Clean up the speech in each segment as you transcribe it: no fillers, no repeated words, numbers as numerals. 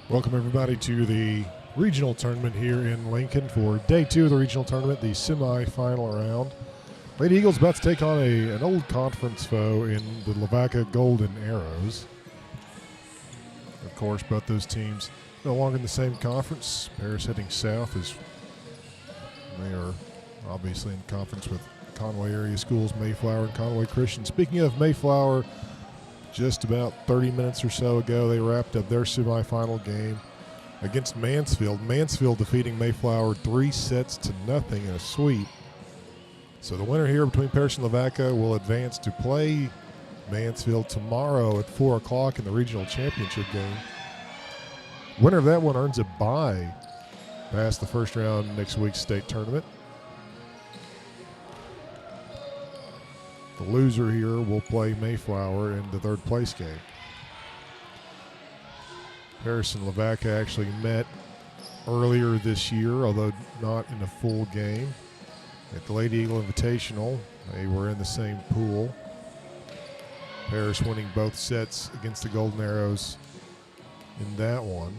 Welcome everybody to the regional tournament here in Lincoln for day 2 of the regional tournament, the semifinal round. Lady Eagles about to take on an old conference foe in the Lavaca Golden Arrows. Of course, both those teams no longer in the same conference. Paris heading south as they are obviously in conference with Conway area schools, Mayflower and Conway Christian. Speaking of Mayflower, just about 30 minutes or so ago, they wrapped up their semifinal game against Mansfield. Mansfield defeating Mayflower 3-0 in a sweep. So the winner here between Paris and Lavaca will advance to play Mansfield tomorrow at 4 o'clock in the regional championship game. Winner of that one earns a bye past the first round next week's state tournament. The loser here will play Mayflower in the third place game. Paris and Lavaca actually met earlier this year, although not in a full game. At the Lady Eagle Invitational, they were in the same pool. Paris winning both sets against the Golden Arrows in that one.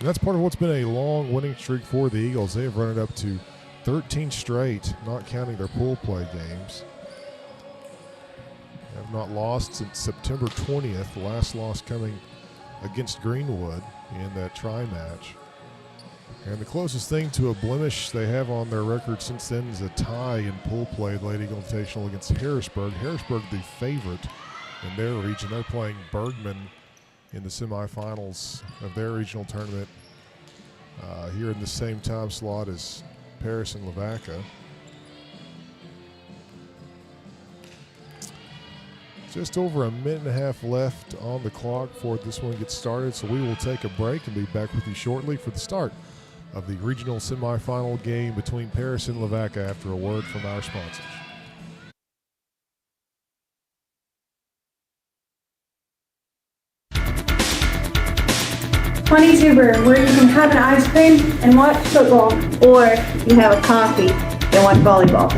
And that's part of what's been a long winning streak for the Eagles. They have run it up to 13 straight, not counting their pool play games. Have not lost since September 20th, the last loss coming against Greenwood in that tri-match. And the closest thing to a blemish they have on their record since then is a tie in pool play at Lady Eagle Invitational against Harrisburg. Harrisburg, the favorite in their region. They're playing Bergman in the semifinals of their regional tournament here in the same time slot as Paris and Lavaca. Just over a minute and a half left on the clock before this one gets started, so we will take a break and be back with you shortly for the start of the regional semifinal game between Paris and Lavaca after a word from our sponsors. Twenty-two Brew, where you can have an ice cream and watch football. Or you have a coffee and watch volleyball.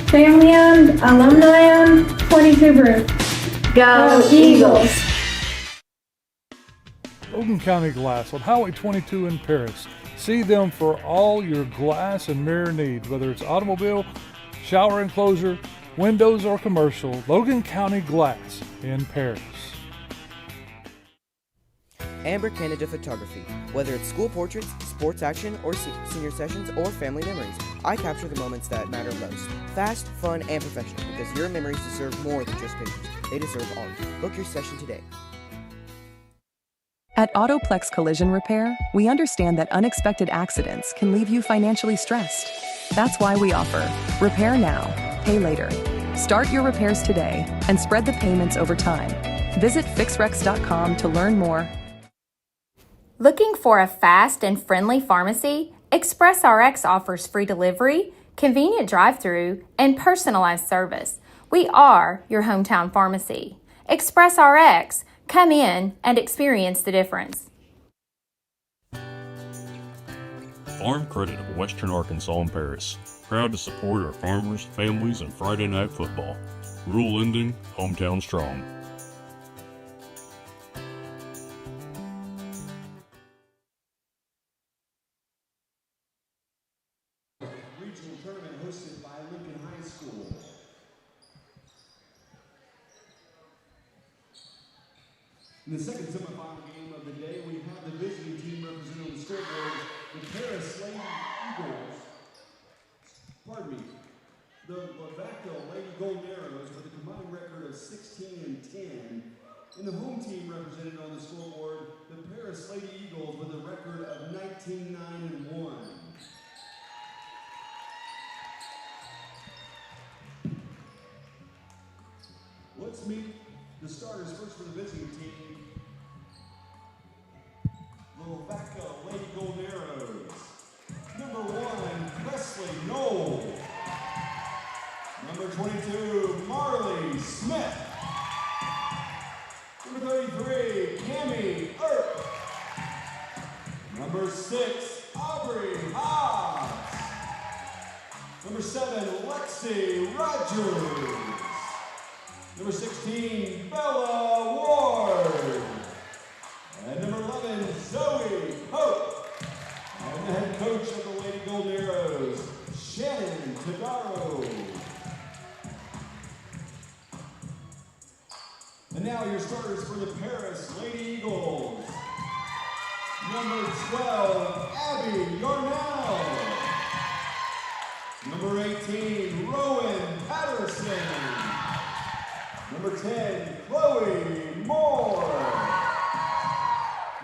Family owned, alumni owned, 22 Brew. Go Eagles! Logan County Glass on Highway 22 in Paris. See them for all your glass and mirror needs, whether it's automobile, shower enclosure, windows, or commercial. Logan County Glass in Paris. Amber Canada Photography. Whether it's school portraits, sports action, or senior sessions, or family memories, I capture the moments that matter most. Fast, fun, and professional, because your memories deserve more than just pictures. They deserve art. Book your session today. At Autoplex Collision Repair, we understand that unexpected accidents can leave you financially stressed. That's why we offer Repair Now, Pay Later. Start your repairs today and spread the payments over time. Visit fixrex.com to learn more. Looking for a fast and friendly pharmacy? ExpressRx offers free delivery, convenient drive-through, and personalized service. We are your hometown pharmacy. ExpressRx. Come in and experience the difference. Farm Credit of Western Arkansas and Paris. Proud to support our farmers, families, and Friday night football. Rural lending, hometown strong. Regional tournament hosted by Lincoln High School. In the second semifinal game of the day, we have the visiting team represented on the scoreboard, the Paris Lady Eagles. Pardon me. The Lavaca Lady Golden Arrows with a combined record of 16-10. And the home team represented on the scoreboard, the Paris Lady Eagles with a record of 19-9-1. Let's meet the starters first for the visiting team. The Lavaca Lady Golden Arrows. Number 1, Presley Knoll. Number 22, Marley Smith. Number 33, Cammie Earp. Number 6, Aubrey Haas. Number 7, Lexi Rogers. Number 16, Bella Ward. And serves for the Paris Lady Eagles. Number 12, Abby Yarnell. Number 18, Rowan Patterson. Number 10, Chloe Moore.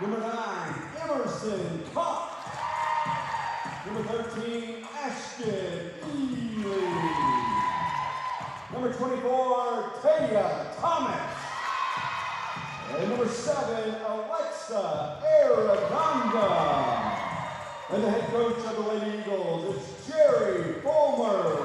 Number 9, Emerson Koch. Number 13, Ashton Ely. Number 24, Taya Thomas. And number 7, Alexa Araganda. And the head coach of the Lady Eagles is Jerry Fulmer.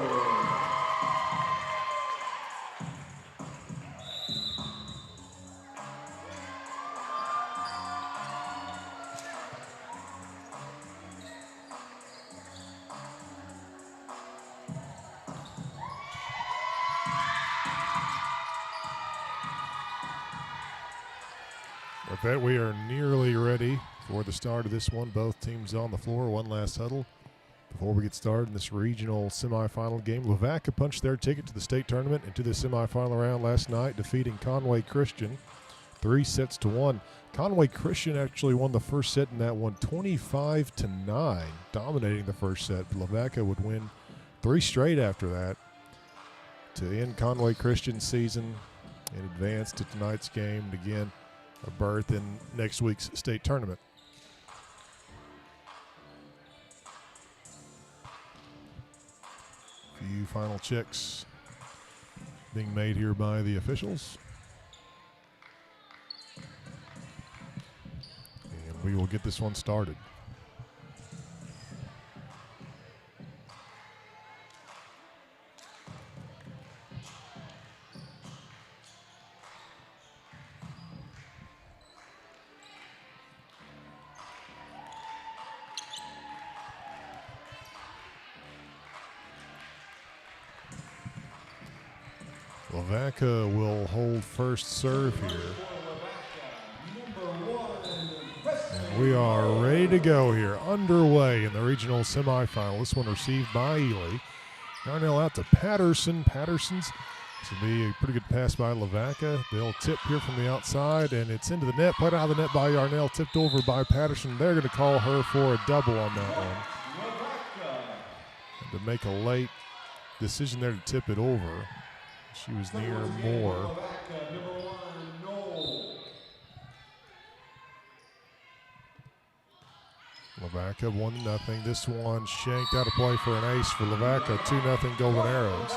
With that, we are nearly ready for the start of this one. Both teams on the floor. One last huddle before we get started in this regional semifinal game. Lavaca punched their ticket to the state tournament and to the semifinal round last night, defeating Conway Christian 3-1. Conway Christian actually won the first set in that one 25-9, dominating the first set. Lavaca would win 3 straight after that to end Conway Christian's season and advance to tonight's game, and again, a berth in next week's state tournament. Few final checks being made here by the officials. And we will get this one started. Lavaca will hold first serve here. And we are ready to go here. Underway in the regional semifinal. This one received by Ely. Yarnell out to Patterson. Patterson's this will be a pretty good pass by Lavaca. They'll tip here from the outside, and it's into the net. Played out of the net by Yarnell. Tipped over by Patterson. They're going to call her for a double on that one. And to make a late decision there to tip it over. She was near Moore. Lavaca 1-0. This one shanked out of play for an ace for Lavaca. 2-0 Golden Arrows.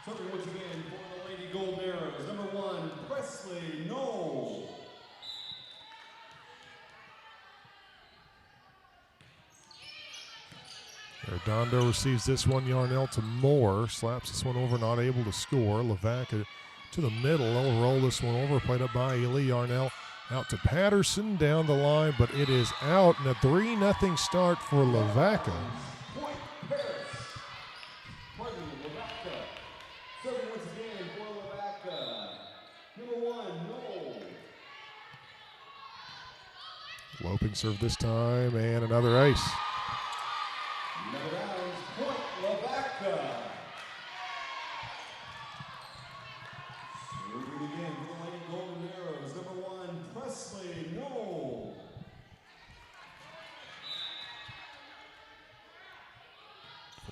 Serving once again for the Lady Golden Arrows. Number 1, Presley Knoll. Arredondo receives this one. Yarnell to Moore. Slaps this one over, not able to score. Lavaca to the middle. They'll roll this one over. Played up by Ely. Yarnell out to Patterson down the line, but it is out. And a 3-0 start for Lavaca. Point Paris. Pardon me, Lavaca. Serving once again for Lavaca. Number 1, Knoll. Loping serve this time, and another ace. Number rounds, point Lavaca. Serving again for the Lady Golden Arrows. Number 1, Presley Knoll.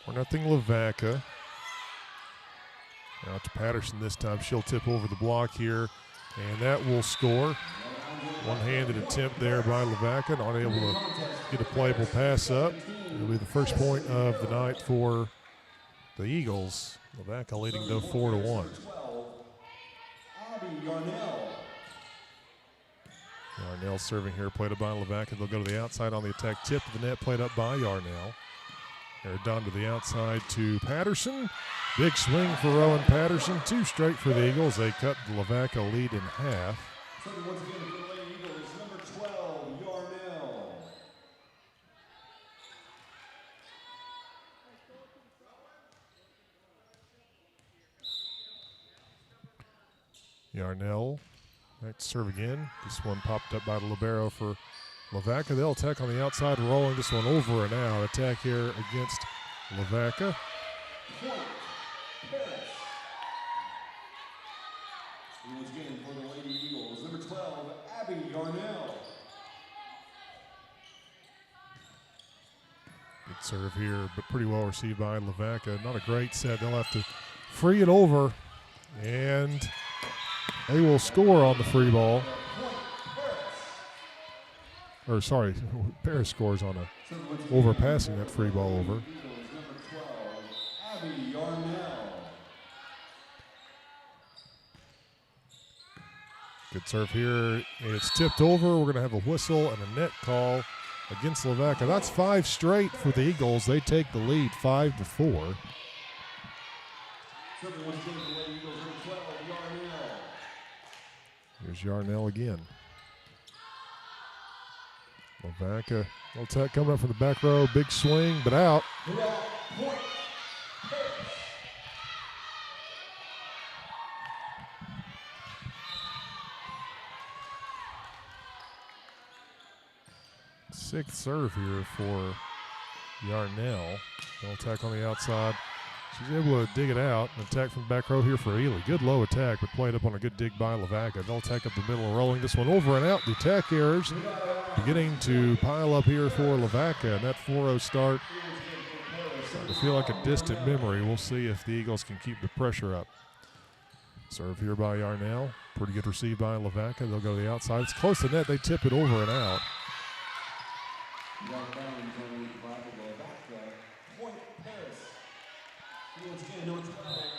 4-0 Lavaca. Out to Patterson this time. She'll tip over the block here, and that will score. One-handed attempt there by Lavaca, not able to get a playable pass up. It'll be the first point of the night for the Eagles. Lavaca leading though 4-1. Abby Yarnell. Yarnell serving here, played up by Lavaca. They'll go to the outside on the attack. Tip to the net, played up by Yarnell. They're done to the outside to Patterson. Big swing for Rowan Patterson. 2 straight for the Eagles. They cut the Lavaca lead in half. Serving once again for the Lady Eagles, number 12, Yarnell. Yarnell, back to serve again. This one popped up by the libero for Lavaca. They'll attack on the outside, rolling this one over and out. Attack here against Lavaca. Point Paris. And once again for the Lady Eagles, number 12, Abby Yarnell. Good serve here, but pretty well received by Lavaca. Not a great set. They'll have to free it over, and they will score on the free ball. Or sorry, Paris scores on a overpassing that free ball over. Number 12, Abby Yarnell. Good serve here. It's tipped over. We're going to have a whistle and a net call against Lavaca. That's 5 straight for the Eagles. They take the lead 5-4. Serving once again for the Lady Eagles, number 12, Yarnell. Here's Yarnell again. Lavaca, little tech coming up from the back row. Big swing, but out. Point. 6th serve here for Yarnell. No attack on the outside. She's able to dig it out. An attack from the back row here for Ely. Good low attack, but played up on a good dig by Lavaca. No attack up the middle and rolling this one over and out. The attack errors beginning to pile up here for Lavaca. And that 4-0 start starting to feel like a distant memory. We'll see if the Eagles can keep the pressure up. Serve here by Yarnell. Pretty good received by Lavaca. They'll go to the outside. It's close to net. They tip it over and out.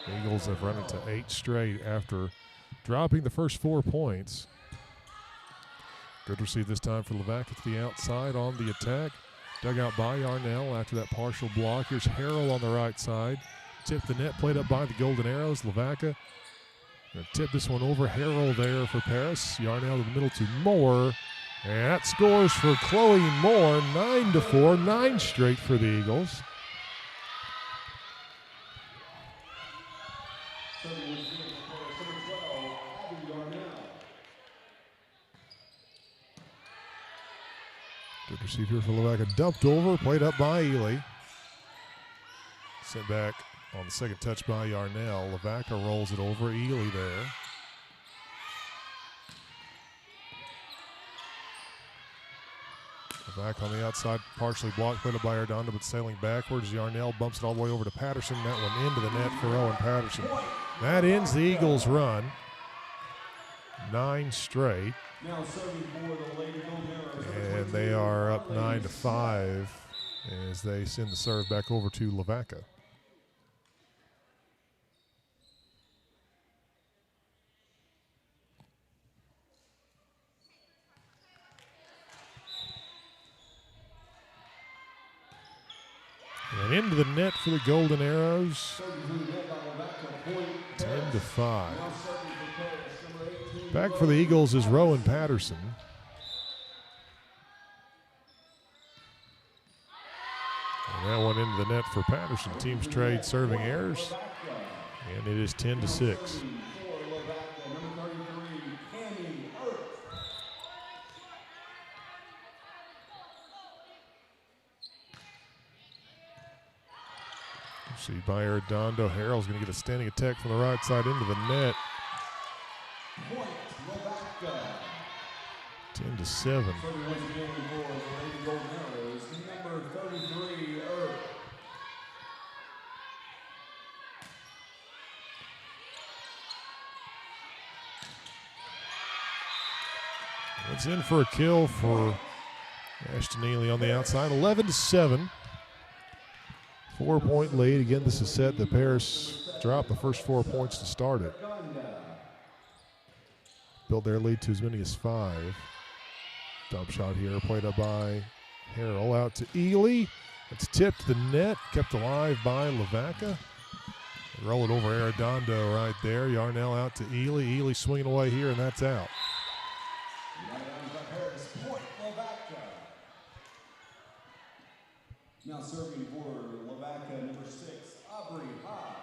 The Eagles have run into 8 straight after dropping the first 4 points. Good receive this time for Lavaca to the outside on the attack. Dug out by Yarnell after that partial block. Here's Harrell on the right side. Tipped the net, played up by the Golden Arrows. Lavaca going to tip this one over. Harrell there for Paris. Yarnell to the middle to Moore. And that scores for Chloe Moore, 9-4, 9 straight for the Eagles. Good receive here for Lavaca. Dumped over, played up by Ely. Sent back on the second touch by Yarnell. Lavaca rolls it over. Ely there. Back on the outside, partially blocked, played up by Ardondo, but sailing backwards. Yarnell bumps it all the way over to Patterson. That one into the net for Owen Patterson. That ends the Eagles' run. 9 straight. Now serving for the Lady Golden And they are up 9-5 as they send the serve back over to Lavaca. And into the net for the Golden Arrows. 10-5. Back for the Eagles is Rowan Patterson. And that one into the net for Patterson. Teams trade serving errors. And it is 10-6. See by Ardondo. Harrell's going to get a standing attack from the right side into the net. 10-7. It's in for a kill for Ashton Ely on the outside. 11-7. 4-point lead. Again, this is set that Paris dropped the first 4 points to start it. Built their lead to as many as 5. Dump shot here, played up by Harrell. Out to Ely. It's tipped the net, kept alive by Lavaca. They roll it over Arredondo right there. Yarnell out to Ely. Ely swinging away here, and that's out. Now serving for Lavaca, number 6, Aubrey Haas.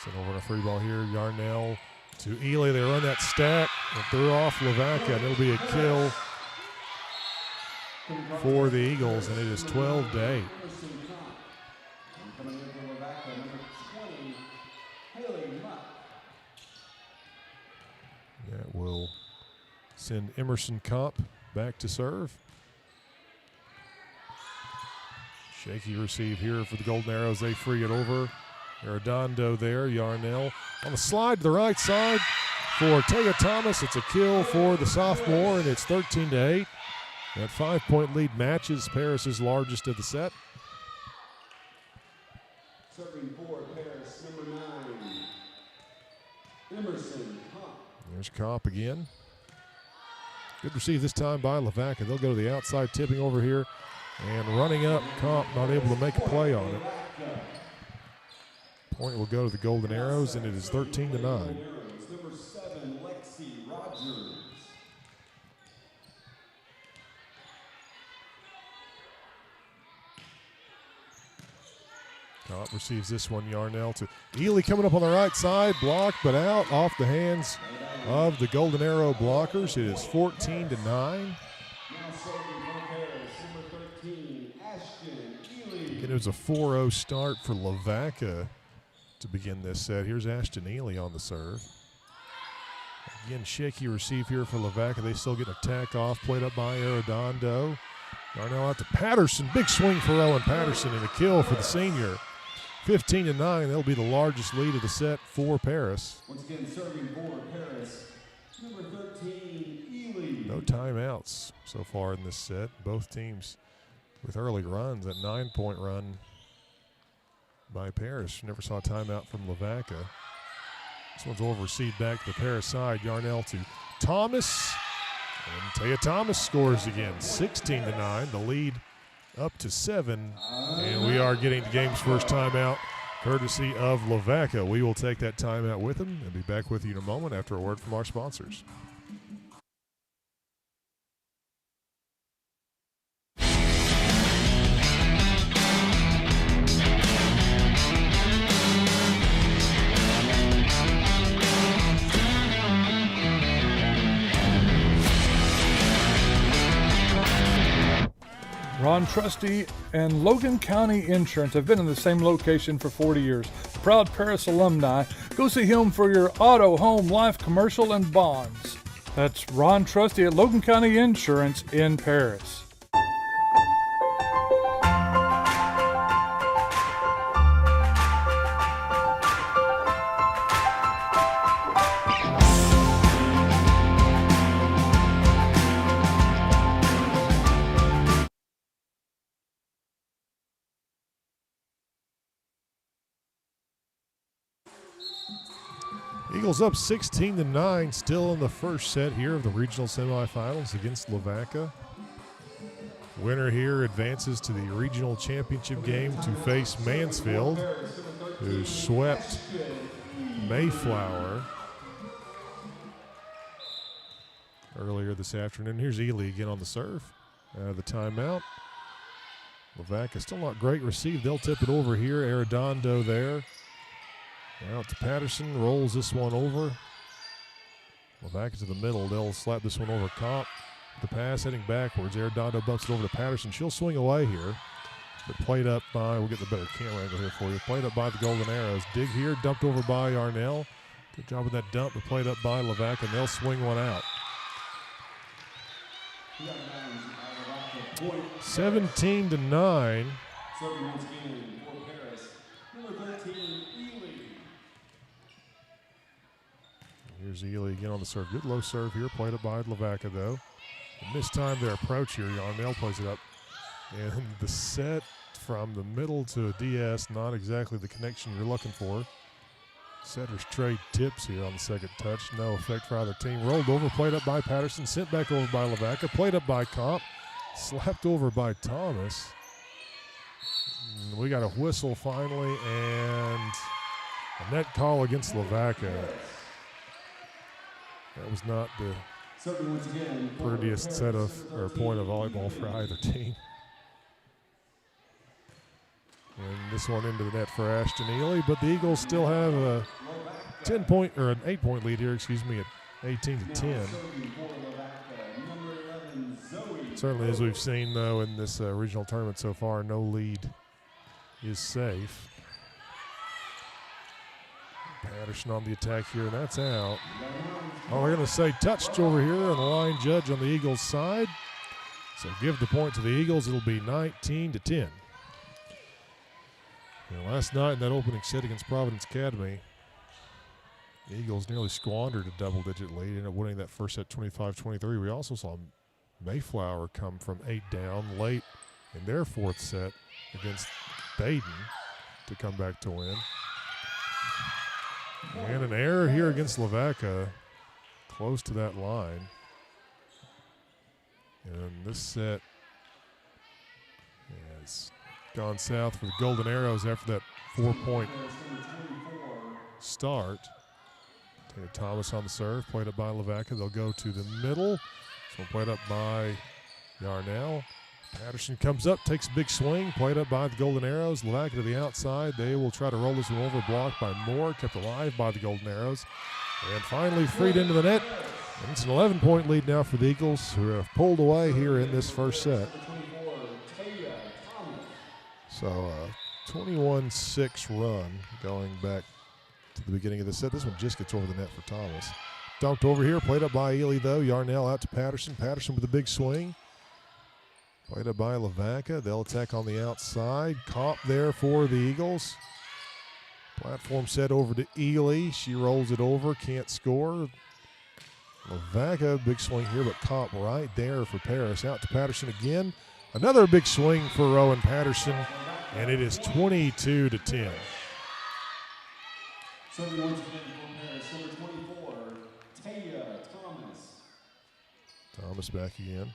Sent over on a free ball here. Yarnell to Ely. They run that stack and throw off Lavaca, and it'll be a kill for the Eagles, and it is 12-8. That will send Emerson Kopp back to serve. Shaky receive here for the Golden Arrows. They free it over. Arredondo there. Yarnell on the slide to the right side for Taya Thomas. It's a kill for the sophomore, and it's 13-8. That 5-point lead matches Paris's largest of the set. Serving for Paris, number 9, Emerson Kopp. There's Kopp again. Good receive this time by Lavaca. They'll go to the outside, tipping over here and running up. Kopp not able to make a play on it. Point will go to the Golden Arrows, and it is 13-9. Number 7, Lexi Rogers. Kopp receives this one. Yarnell to Ely coming up on the right side. Blocked, but out off the hands of the Golden Arrow blockers. It is 14-9. Now serving for Paris, number 13, Ashton Ely. And it was a 4-0 start for Lavaca to begin this set. Here's Ashton Ely on the serve. Again, shaky receive here for Lavaca. They still get an attack off. Played up by Arredondo. Yarnell out to Patterson. Big swing for Owen Patterson and a kill for the senior. 15-9. That'll be the largest lead of the set for Paris. Once again, serving for Paris, number 13, Ely. No timeouts so far in this set. Both teams with early runs. That 9-point run by Paris. Never saw a timeout from Lavaca. This one's over received back to the Paris side. Yarnell to Thomas. And Taya Thomas scores again. 16-9. The lead up to 7. And we are getting the game's first timeout courtesy of Lavaca. We will take that timeout with them and be back with you in a moment after a word from our sponsors. Ron Trusty and Logan County Insurance have been in the same location for 40 years. Proud Paris alumni. Go see him for your auto, home, life, commercial, and bonds. That's Ron Trusty at Logan County Insurance in Paris. Eagles up 16-9, still in the first set here of the regional semifinals against Lavaca. Winner here advances to the regional championship game to face Mansfield, who swept Mayflower earlier this afternoon. Here's Ely again on the serve. Out of the timeout. Lavaca still not great receive. They'll tip it over here. Arredondo there. Out to Patterson, rolls this one over. Lavaca to the middle. They'll slap this one over Kopp. The pass heading backwards. Arredondo bumps it over to Patterson. She'll swing away here. But played up by, we'll get the better camera angle here for you. Played up by the Golden Arrows. Dig here, dumped over by Yarnell. Good job with that dump, but played up by Lavaca, and they'll swing one out. 17-9. Serving once again for Paris, number 13, Ely. Here's Ely again on the serve. Good low serve here. Played up by Lavaca, though. And this time their approach here, Yarnell plays it up. And the set from the middle to a DS, not exactly the connection you're looking for. Setters trade tips here on the second touch. No effect for either team. Rolled over, played up by Patterson, sent back over by Lavaca, played up by Kopp, slapped over by Thomas. And we got a whistle finally, and a net call against Lavaca. That was not the prettiest set of or point of volleyball for either team. And this one into the net for Ashton Ely, but the Eagles still have a 10-point or an 8-point lead here, excuse me, at 18-10. Certainly, as we've seen, though, in this regional tournament so far, no lead is safe. Patterson on the attack here, and that's out. Oh, we're going to say touched over here on the line judge on the Eagles' side. So give the point to the Eagles. It'll be 19-10. Last night in that opening set against Providence Academy, the Eagles nearly squandered a double-digit lead, ended up winning that first set 25-23. We also saw Mayflower come from 8 down late in their fourth set against Baden to come back to win. And an error here against Lavaca, close to that line. And this set has gone south for the Golden Arrows after that 4-point start. Taylor Thomas on the serve, played up by Lavaca. They'll go to the middle. So played up by Yarnell. Patterson comes up, takes a big swing, played up by the Golden Arrows. Lavaca to the outside. They will try to roll this one over, blocked by Moore, kept alive by the Golden Arrows. And finally freed into the net. And it's an 11-point lead now for the Eagles, who have pulled away here in this first set. So 21-6 run going back to the beginning of the set. This one just gets over the net for Thomas. Dumped over here, played up by Ely though. Yarnell out to Patterson. Patterson with a big swing. Played up by Lavaca. They'll attack on the outside. Comp there for the Eagles. Platform set over to Ely. She rolls it over, can't score. Lavaca, big swing here, but Comp right there for Paris. Out to Patterson again. Another big swing for Rowan Patterson, and it is 22-10. Serving once again for Paris, number 24, Taya Thomas. Thomas back again.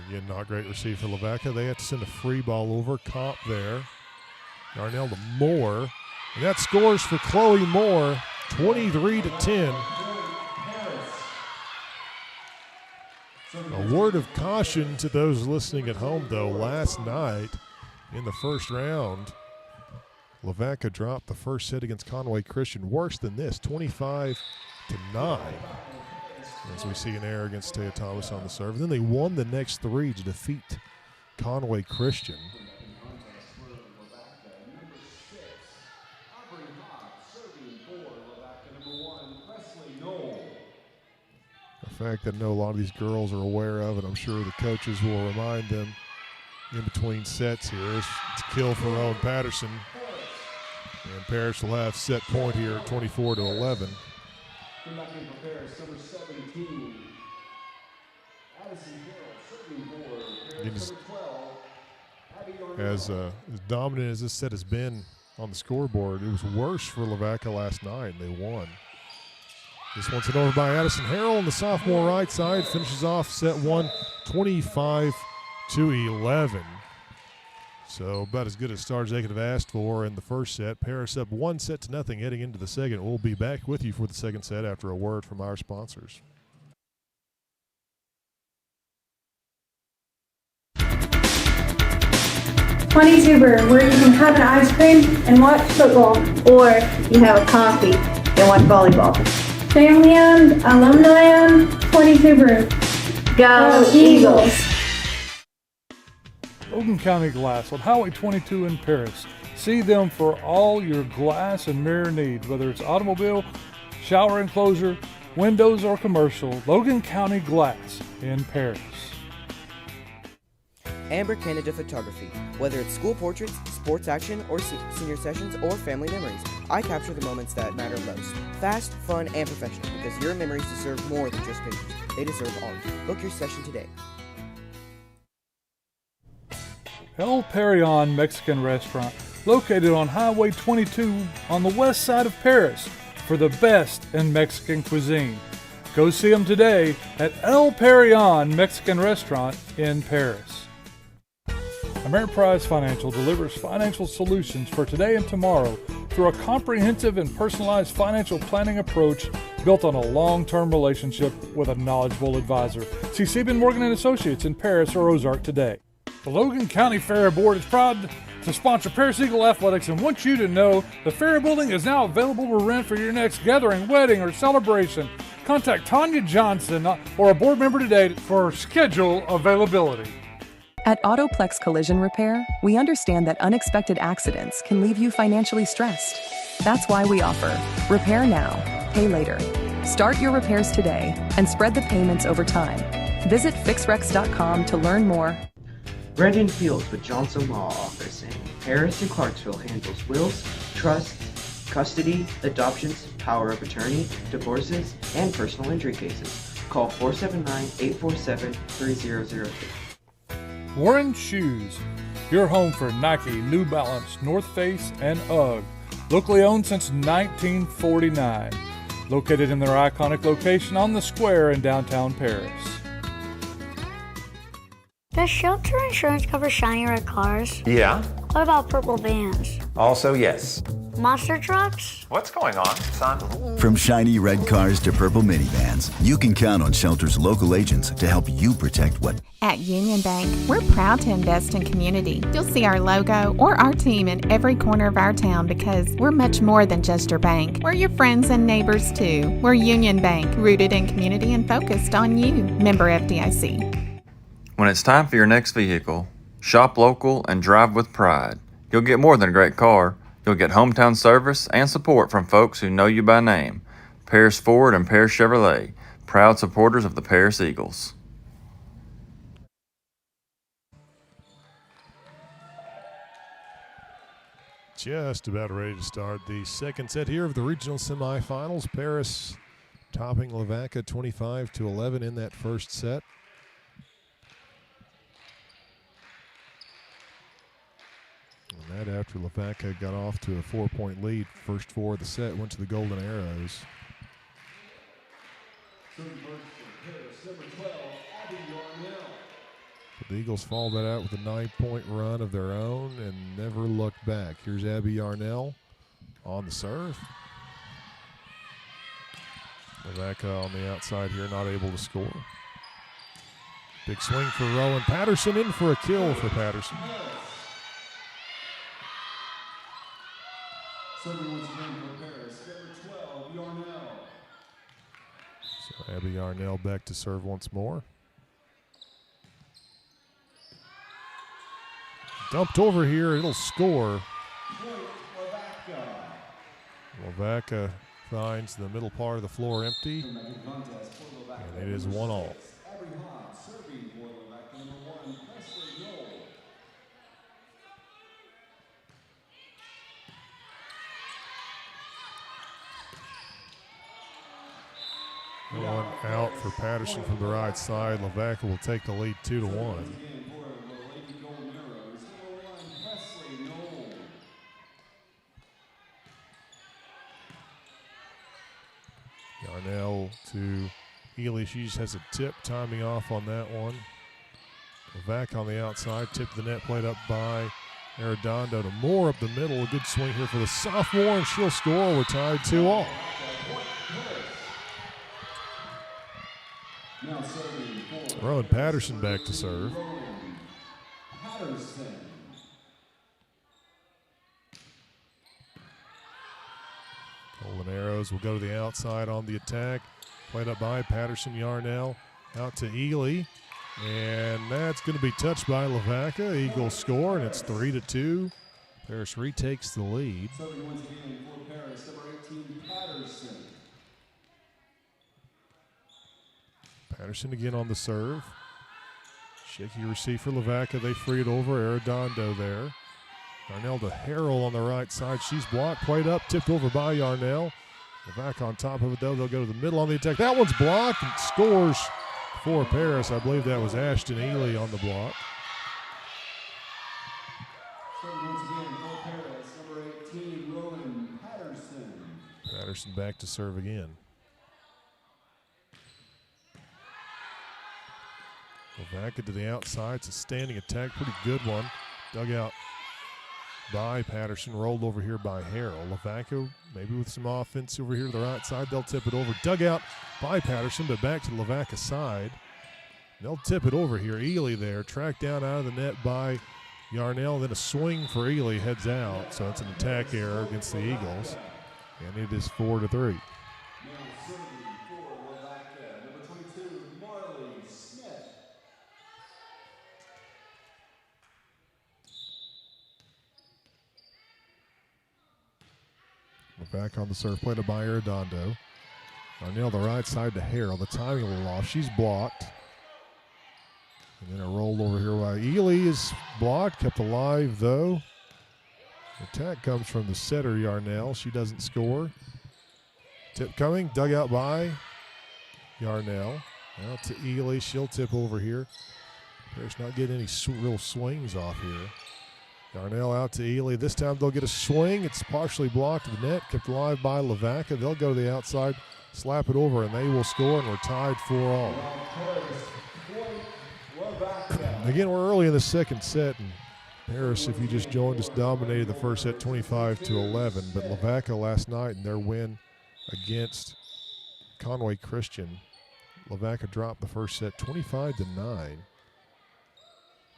Again, not great receive for Lavaca. They have to send a free ball over. Comp there. Yarnell to Moore. And that scores for Chloe Moore, 23-10. A word of caution to those listening at home, though. Last night in the first round, Lavaca dropped the first set against Conway Christian. Worse than this, 25-9. As we see an error against Taya Thomas on the serve. Then they won the next 3 to defeat Conway Christian. A fact that I know a lot of these girls are aware of, and I'm sure the coaches will remind them in between sets here. It's a kill for Rowan Patterson. And Parrish will have set point here at 24-11. As dominant as this set has been on the scoreboard, it was worse for Lavaca last night, and they won. This one's hit over by Addison Harrell on the sophomore right side. Finishes off set 1, 25-11. So about as good a start as they could have asked for in the first set. Paris up 1-0 heading into the second. We'll be back with you for the second set after a word from our sponsors. Tuber, where you can have an ice cream and watch football. Or you have a coffee and watch volleyball. Family owned, alumni owned, 22 Brew. Go Eagles! Logan County Glass on Highway 22 in Paris. See them for all your glass and mirror needs, whether it's automobile, shower enclosure, windows, or commercial. Logan County Glass in Paris. Amber Canada Photography. Whether it's school portraits, sports action, or senior sessions, or family memories, I capture the moments that matter most. Fast, fun, and professional, because your memories deserve more than just pictures. They deserve art. Book your session today. El Perion Mexican Restaurant, located on Highway 22 on the west side of Paris, for the best in Mexican cuisine. Go see them today at El Perion Mexican Restaurant in Paris. Ameriprise Financial delivers financial solutions for today and tomorrow through a comprehensive and personalized financial planning approach built on a long-term relationship with a knowledgeable advisor. See Sieben Morgan & Associates in Paris or Ozark today. The Logan County Fair Board is proud to sponsor Paris Eagle Athletics and wants you to know the Fair building is now available to rent for your next gathering, wedding, or celebration. Contact Tanya Johnson or a board member today for schedule availability. At Autoplex Collision Repair, we understand that unexpected accidents can leave you financially stressed. That's why we offer Repair Now, Pay Later. Start your repairs today and spread the payments over time. Visit fixrex.com to learn more. Brendan Fields with Johnson Law Office in Paris and Clarksville handles wills, trusts, custody, adoptions, power of attorney, divorces, and personal injury cases. Call 479-847-3002. Warren Shoes, your home for Nike, New Balance, North Face, and UGG. Locally owned since 1949. Located in their iconic location on the square in downtown Paris. Does Shelter Insurance cover shiny red cars? Yeah. What about purple vans? Also, yes. Monster trucks? What's going on, son? From shiny red cars to purple minivans, you can count on Shelter's local agents to help you protect what. At Union Bank, we're proud to invest in community. You'll see our logo or our team in every corner of our town because we're much more than just your bank. We're your friends and neighbors too. We're Union Bank, rooted in community and focused on you. Member FDIC. When it's time for your next vehicle, shop local and drive with pride. You'll get more than a great car. You'll get hometown service and support from folks who know you by name. Paris Ford and Paris Chevrolet, proud supporters of the Paris Eagles. Just about ready to start the second set here of the regional semifinals. Paris topping Lavaca 25-11 in that first set. And that after Lavaca got off to a 4-point lead. First four of the set went to the Golden Arrows. But the Eagles followed that out with a 9-point run of their own and never looked back. Here's Abby Yarnell on the serve. Lavaca on the outside here, not able to score. Big swing for Rowan Patterson, in for a kill for Patterson. So Abby Yarnell back to serve once more. Dumped over here, it'll score. Lavaca finds the middle part of the floor empty, and it is 1-1. One out for Patterson from the right side. Lavaca will take the lead 2-1. Yarnell to Ely. She just has a tip, timing off on that one. Lavaca on the outside, tip the net, played up by Arredondo to Moore up the middle. A good swing here for the sophomore, and she'll score. We're tied 2-2. Rowan Patterson back to serve. Golden Arrows will go to the outside on the attack. Played up by Patterson. Yarnell out to Ely. And that's going to be touched by Lavaca. Eagles score, and it's 3-2. Paris retakes the lead. Patterson again on the serve. Shaky receive for Lavaca. They free it over. Arredondo there. Yarnell to Harrell on the right side. She's blocked, played up, tipped over by Yarnell. Lavaca on top of it, though. They'll go to the middle on the attack. That one's blocked and scores for Paris. I believe that was Ashton Ely on the block. Patterson back to serve again. Lavaca to the outside. It's a standing attack. Pretty good one. Dug out by Patterson. Rolled over here by Harrell. Lavaca maybe with some offense over here to the right side. They'll tip it over. Dug out by Patterson, but back to Lavaca's side. They'll tip it over here. Ely there, tracked down out of the net by Yarnell. Then a swing for Ely, heads out. So it's an attack error against the Eagles. And it is 4-3. Now serving for Lavaca, number 22, Marley Smith. Back on the serve, played by Arredondo. Yarnell the right side to Harrell. The timing a little off. She's blocked. And then a roll over here by Ely is blocked, kept alive though. Attack comes from the setter, Yarnell. She doesn't score. Tip coming, dug out by Yarnell. Out to Ely, she'll tip over here. There's not getting any real swings off here. Yarnell out to Ely. This time they'll get a swing. It's partially blocked to the net, kept alive by Lavaca. They'll go to the outside, slap it over, and they will score, and we're tied 4-all. Again, we're early in the second set, and Paris, if you just joined us, dominated the first set 25-11. But Lavaca last night in their win against Conway Christian, Lavaca dropped the first set 25-9,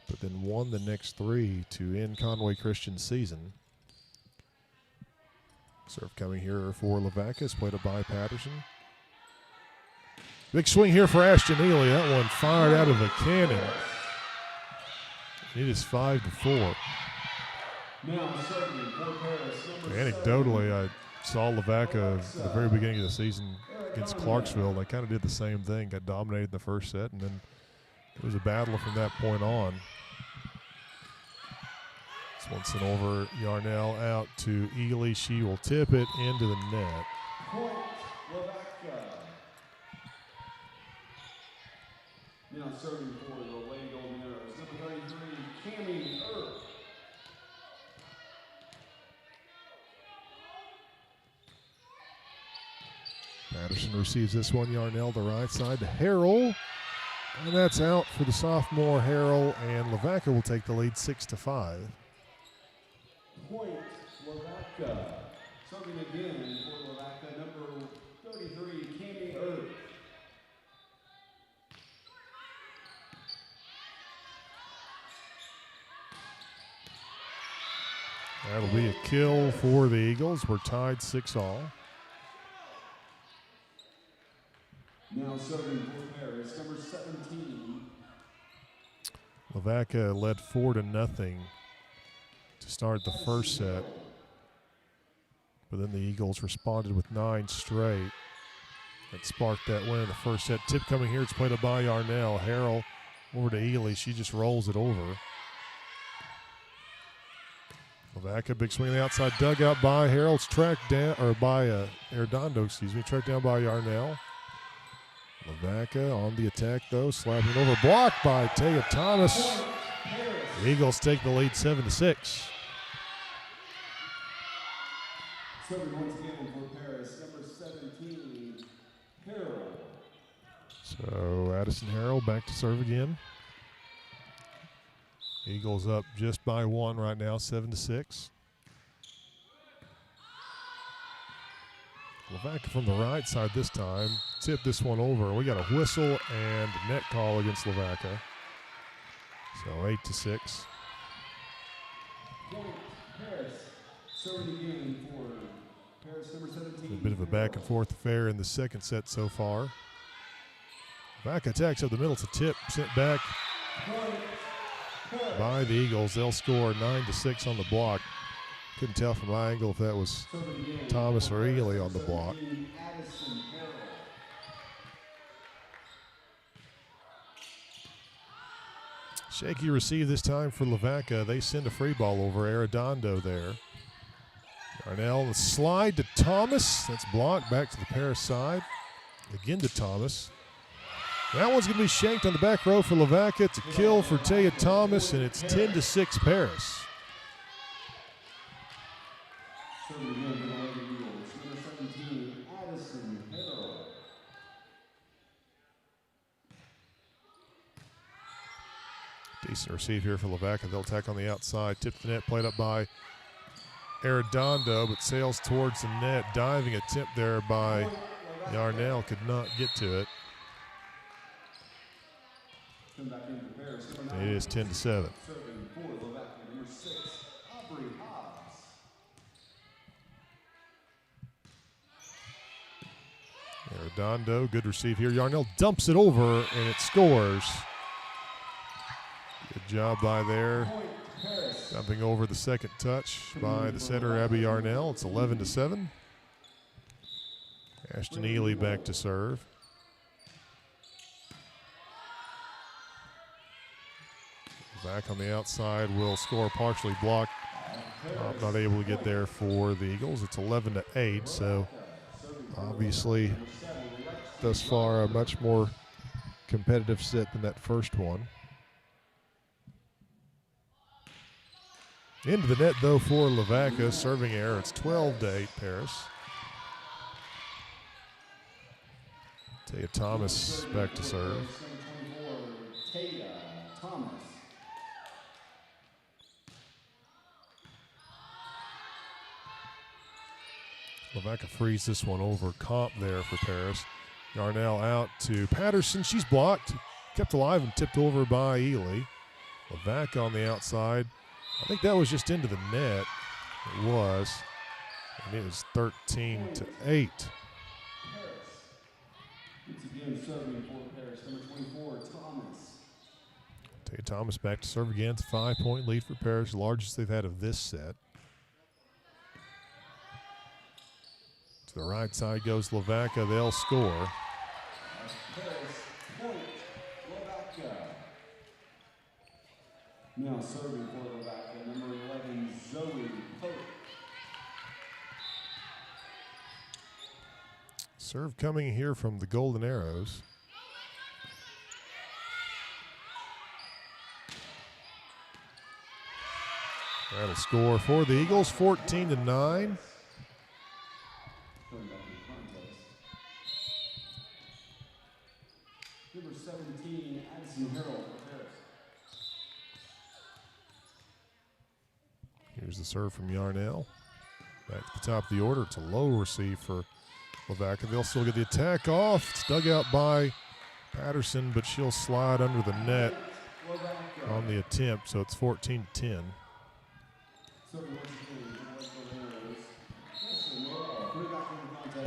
but then won the next three to end Conway Christian's season. Serve coming here for Lavaca is played up by Patterson. Big swing here for Ashton Ely. That one fired out of a cannon. It is 5-4. Now serving for Paris, number Anecdotally, I saw Lavaca at the very beginning of the season against Clarksville. They kind of did the same thing, got dominated in the first set, and then it was a battle from that point on. This one sent over Yarnell out to Ely. She will tip it into the net. Point Lavaca. Now serving for the Lady Golden Arrows, number 33, Cammie Earp. Patterson receives this one. Yarnell the right side to Harrell. And that's out for the sophomore Harrell, and Lavaca will take the lead 6-5. Point Lavaca. Serving again for Lavaca, number 33, Cammie Earp. That'll be a kill for the Eagles. We're tied 6-all. Now serving for Paris, number 17. Lavaca led 4-0 to start the first set, but then the Eagles responded with 9 straight. That sparked that win in the first set. Tip coming here. It's played up by Yarnell. Harrell over to Ely. She just rolls it over. Lavaca, big swing on the outside, dug out by Harrell's tracked down, or by Arredondo, tracked down by Yarnell. Lavaca on the attack though, slapping it over, blocked by Taya Thomas. The Eagles take the lead 7-6. Serving once again for Paris, number 17, Harrell. So Addison Harrell back to serve again. Eagles up just by 1 right now, 7-6. Lavaca from the right side this time. Tip this one over. We got a whistle and net call against Lavaca. So 8-6. Point Paris. Serving again for Paris, number 17. A bit of a back and forth affair in the second set so far. Lavaca attacks up the middle to tip, sent back by the Eagles. They'll score 9-6 on the block. Couldn't tell from my angle if that was Thomas or Ely on the block. Shaky receive this time for Lavaca. They send a free ball over. Arredondo there. Yarnell, the slide to Thomas. That's blocked back to the Paris side. Again to Thomas. That one's going to be shanked on the back row for Lavaca. It's a kill for Taya Thomas, and it's 10-6 Paris. Serving again for the Lady Eagles, number 17, Addison Harrell. Decent receive here for Lavaca. They'll attack on the outside. Tip the net, played up by Arredondo, but sails towards the net. Diving attempt there by Yarnell. Could not get to it. It is 10-7. Serving for Lavaca, number 6, Aubrey Hobbs. Arredondo, good receive here. Yarnell dumps it over, and it scores. Good job by there. Dumping over the second touch by the setter, Abby Yarnell. It's 11-7. Ashton Ely back to serve. Back on the outside will score, partially blocked. Not able to get there for the Eagles. It's 11-8, so obviously thus far a much more competitive set than that first one. Into the net though for Lavaca, serving error. It's 12-8 Paris. Taya Thomas back to serve. Taya Thomas. Lavaca frees this one over. Comp there for Paris. Yarnell out to Patterson. She's blocked, kept alive and tipped over by Ely. Lavaca on the outside. I think that was just into the net. It was. And it was 13-8. Once again, serving for Paris, number 24, Thomas. Taya Thomas back to serve again. It's a 5-point lead for Paris, the largest they've had of this set. To the right side goes Lavaca. They'll score. Paris, point, Lavaca. Now serving for Lavaca, number 11, Zoe Pope. Serve coming here from the Golden Arrows. That'll score for the Eagles, 14-9. Number 17, Addison Harrell for Paris. Here's the serve from Yarnell. Back to the top of the order. It's a low receive for Lavaca. They'll still get the attack off. It's dug out by Patterson, but she'll slide under the net on the attempt, so it's 14-10.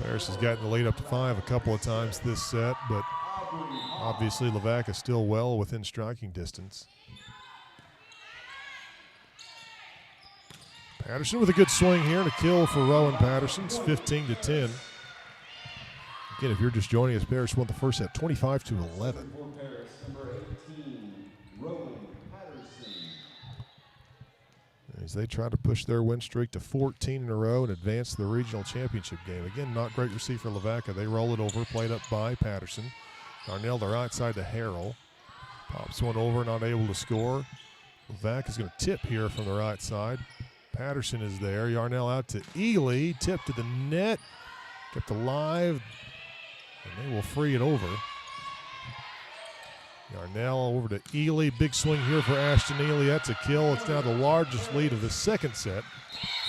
Paris has gotten the lead up to 5 a couple of times this set, but obviously Lavaca still well within striking distance. Patterson with a good swing here and a kill for Rowan Patterson. It's 15-10. Again, if you're just joining us, Paris won the first set 25-11. As they try to push their win streak to 14 in a row and advance to the regional championship game. Again, not great receive for Lavaca. They roll it over, played up by Patterson. Yarnell the right side to Harrell. Pops one over, not able to score. Lavaca is going to tip here from the right side. Patterson is there. Yarnell out to Ely. Tip to the net. Kept alive. And they will free it over. Yarnell over to Ely. Big swing here for Ashton Ely. That's a kill. It's now the largest lead of the second set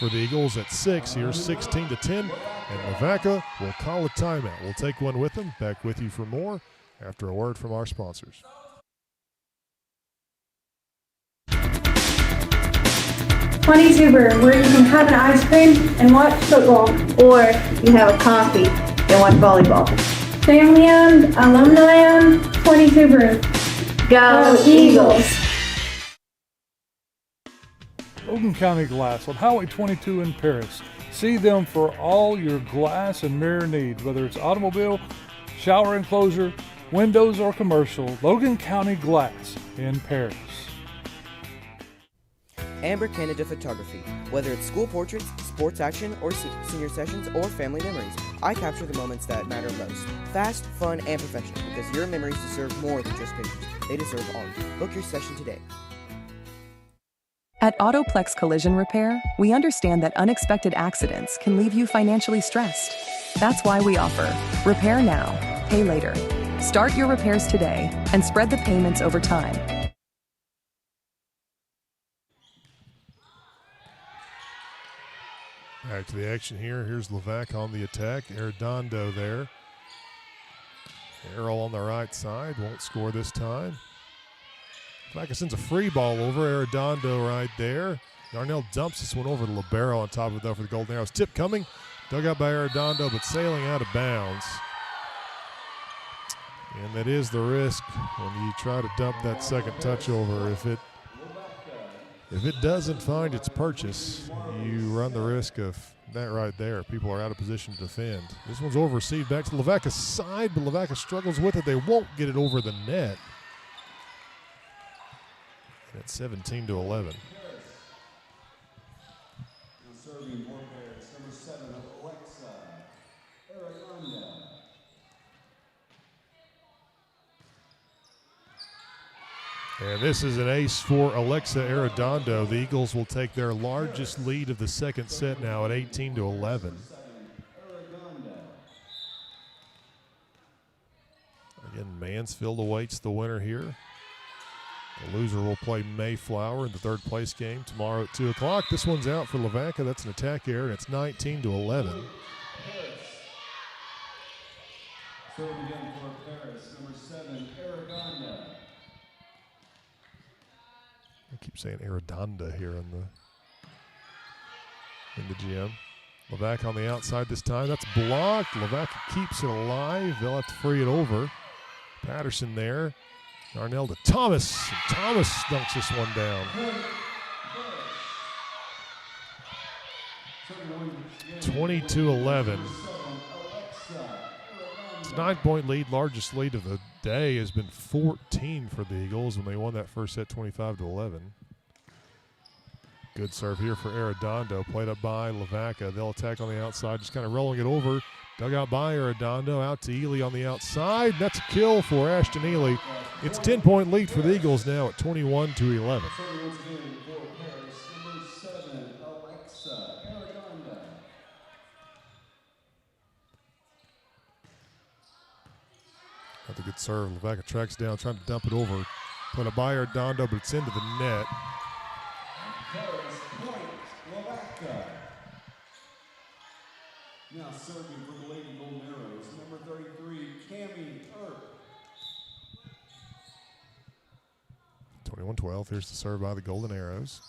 for the Eagles at 6 here, 16-10. And Lavaca will call a timeout. We'll take one with them. Back with you for more after a word from our sponsors. Twenty Tuber, where you can have an ice cream and watch football. Or you have a coffee and watch volleyball. Family owned, alumni owned, 20 Tuber. Go Eagles! Logan County Glass on Highway 22 in Paris. See them for all your glass and mirror needs, whether it's automobile, shower enclosure, windows, or commercial. Logan County Glass in Paris. Amber Canada Photography. Whether it's school portraits, sports action, or senior sessions, or family memories, I capture the moments that matter most. Fast, fun, and professional, because your memories deserve more than just pictures. They deserve art. Book your session today. At Autoplex Collision Repair, we understand that unexpected accidents can leave you financially stressed. That's why we offer Repair Now, Pay Later. Start your repairs today and spread the payments over time. Back to the action here. Here's Lavaca on the attack. Arredondo there. Harrell on the right side. Won't score this time. Lavaca sends a free ball over. Arredondo right there. Yarnell dumps this one over to Libero on top of it, though, for the Golden Arrows. Tip coming. Dug out by Arredondo, but sailing out of bounds. And that is the risk when you try to dump that second touch over. If it doesn't find its purchase, you run the risk of that right there. People are out of position to defend. This one's over received back to Lavaca's side, but Lavaca struggles with it. They won't get it over the net. And it's 17-11. Now serving for Paris, number 7, Alexa Arredondo. And this is an ace for Alexa Arredondo. The Eagles will take their largest lead of the second set now at 18-11. Again, Mansfield awaits the winner here. The loser will play Mayflower in the third place game tomorrow at 2 o'clock. This one's out for Lavaca. That's an attack error, and it's 19-11. Serve again for Paris, number 7, Arredondo. I keep saying Arredondo here in the gym. Lavaca on the outside this time. That's blocked. Lavaca keeps it alive. They'll have to free it over. Patterson there. Yarnell to Thomas. And Thomas dunks this one down. 22-11. It's a 9-point lead. Largest lead of the day has been 14 for the Eagles when they won that first set 25-11. Good serve here for Arredondo. Played up by Lavaca. They'll attack on the outside, just kind of rolling it over. Dug out by Arredondo. Out to Ely on the outside. That's a kill for Ashton Ely. It's a 10-point lead for the Eagles now at 21-11. That's a good serve. Lavaca tracks down, trying to dump it over. Put up by Arredondo, but it's into the net. Now serving for the Lady Golden Arrows, number 33, Cammie Earp. 21-12. Here's the serve by the Golden Arrows.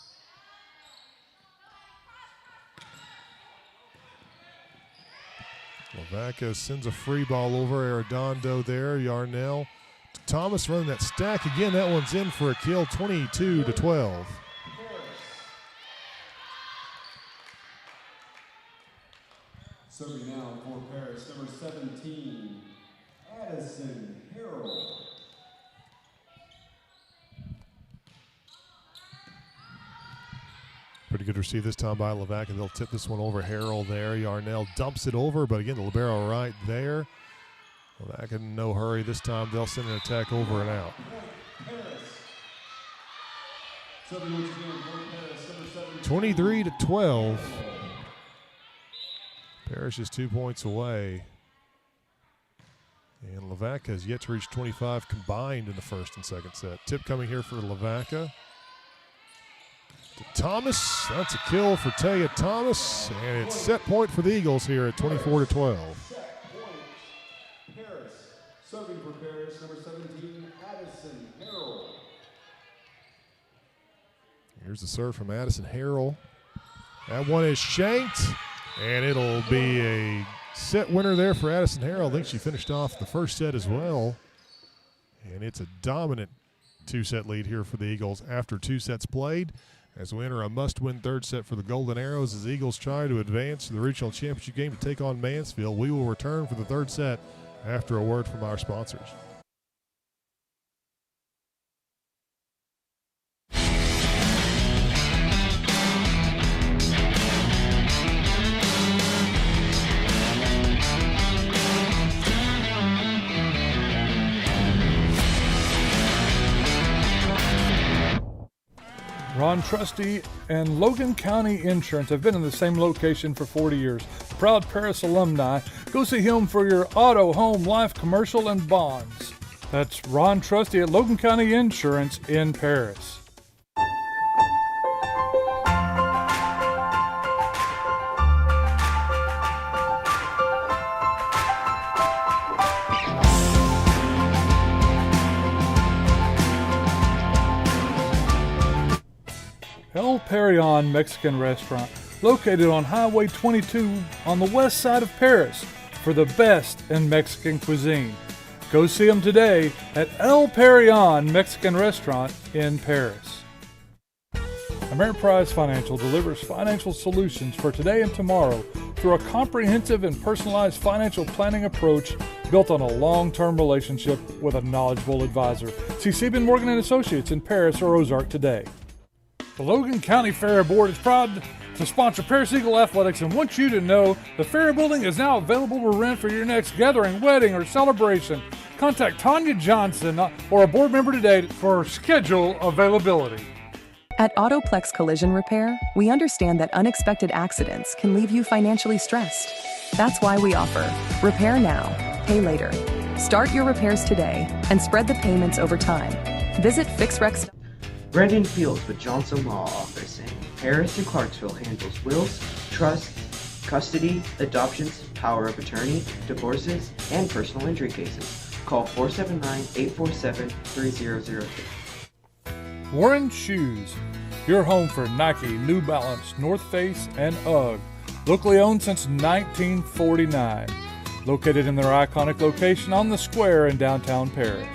Lavaca sends a free ball over. Arredondo there. Yarnell. Thomas running that stack again. That one's in for a kill. 22-12. Serving now for Paris, number 17, Addison Harrell. Pretty good receive this time by Lavaca. They'll tip this one over. Harrell there. Yarnell dumps it over, but again, the libero right there. Lavaca in no hurry this time. They'll send an attack over and out. Serving once again for Paris, number 17. 23-12. Parrish is 2 points away. And Lavaca has yet to reach 25 combined in the first and second set. Tip coming here for Lavaca. To Thomas. That's a kill for Taya Thomas. And it's set point for the Eagles here at 24-12. Set point, Paris. Serving for Paris, number 17, Addison Harrell. Here's the serve from Addison Harrell. That one is shanked. And it'll be a set winner there for Addison Harrell. I think she finished off the first set as well. And it's a dominant two-set lead here for the Eagles after 2 sets played. As we enter a must-win third set for the Golden Arrows as Eagles try to advance to the regional championship game to take on Mansfield. We will return for the third set after a word from our sponsors. Ron Trusty and Logan County Insurance have been in the same location for 40 years. Proud Paris alumni. Go see him for your auto, home, life, commercial, and bonds. That's Ron Trusty at Logan County Insurance in Paris. Perón Mexican restaurant, located on Highway 22 on the west side of Paris, for the best in Mexican cuisine. Go see them today at El Perón Mexican Restaurant in Paris. Ameriprise Financial delivers financial solutions for today and tomorrow through a comprehensive and personalized financial planning approach built on a long-term relationship with a knowledgeable advisor. See Sieben Morgan & Associates in Paris or Ozark today. The Logan County Fair Board is proud to sponsor Paris Eagle Athletics and wants you to know the Fair Building is now available to rent for your next gathering, wedding, or celebration. Contact Tanya Johnson or a board member today for schedule availability. At Autoplex Collision Repair, we understand that unexpected accidents can leave you financially stressed. That's why we offer Repair Now, Pay Later. Start your repairs today and spread the payments over time. Visit FixRex. Brendan Fields with Johnson Law Office saying Paris and Clarksville handles wills, trusts, custody, adoptions, power of attorney, divorces, and personal injury cases. Call 479-847-3002. Warren Shoes, your home for Nike, New Balance, North Face, and UGG. Locally owned since 1949. Located in their iconic location on the square in downtown Paris.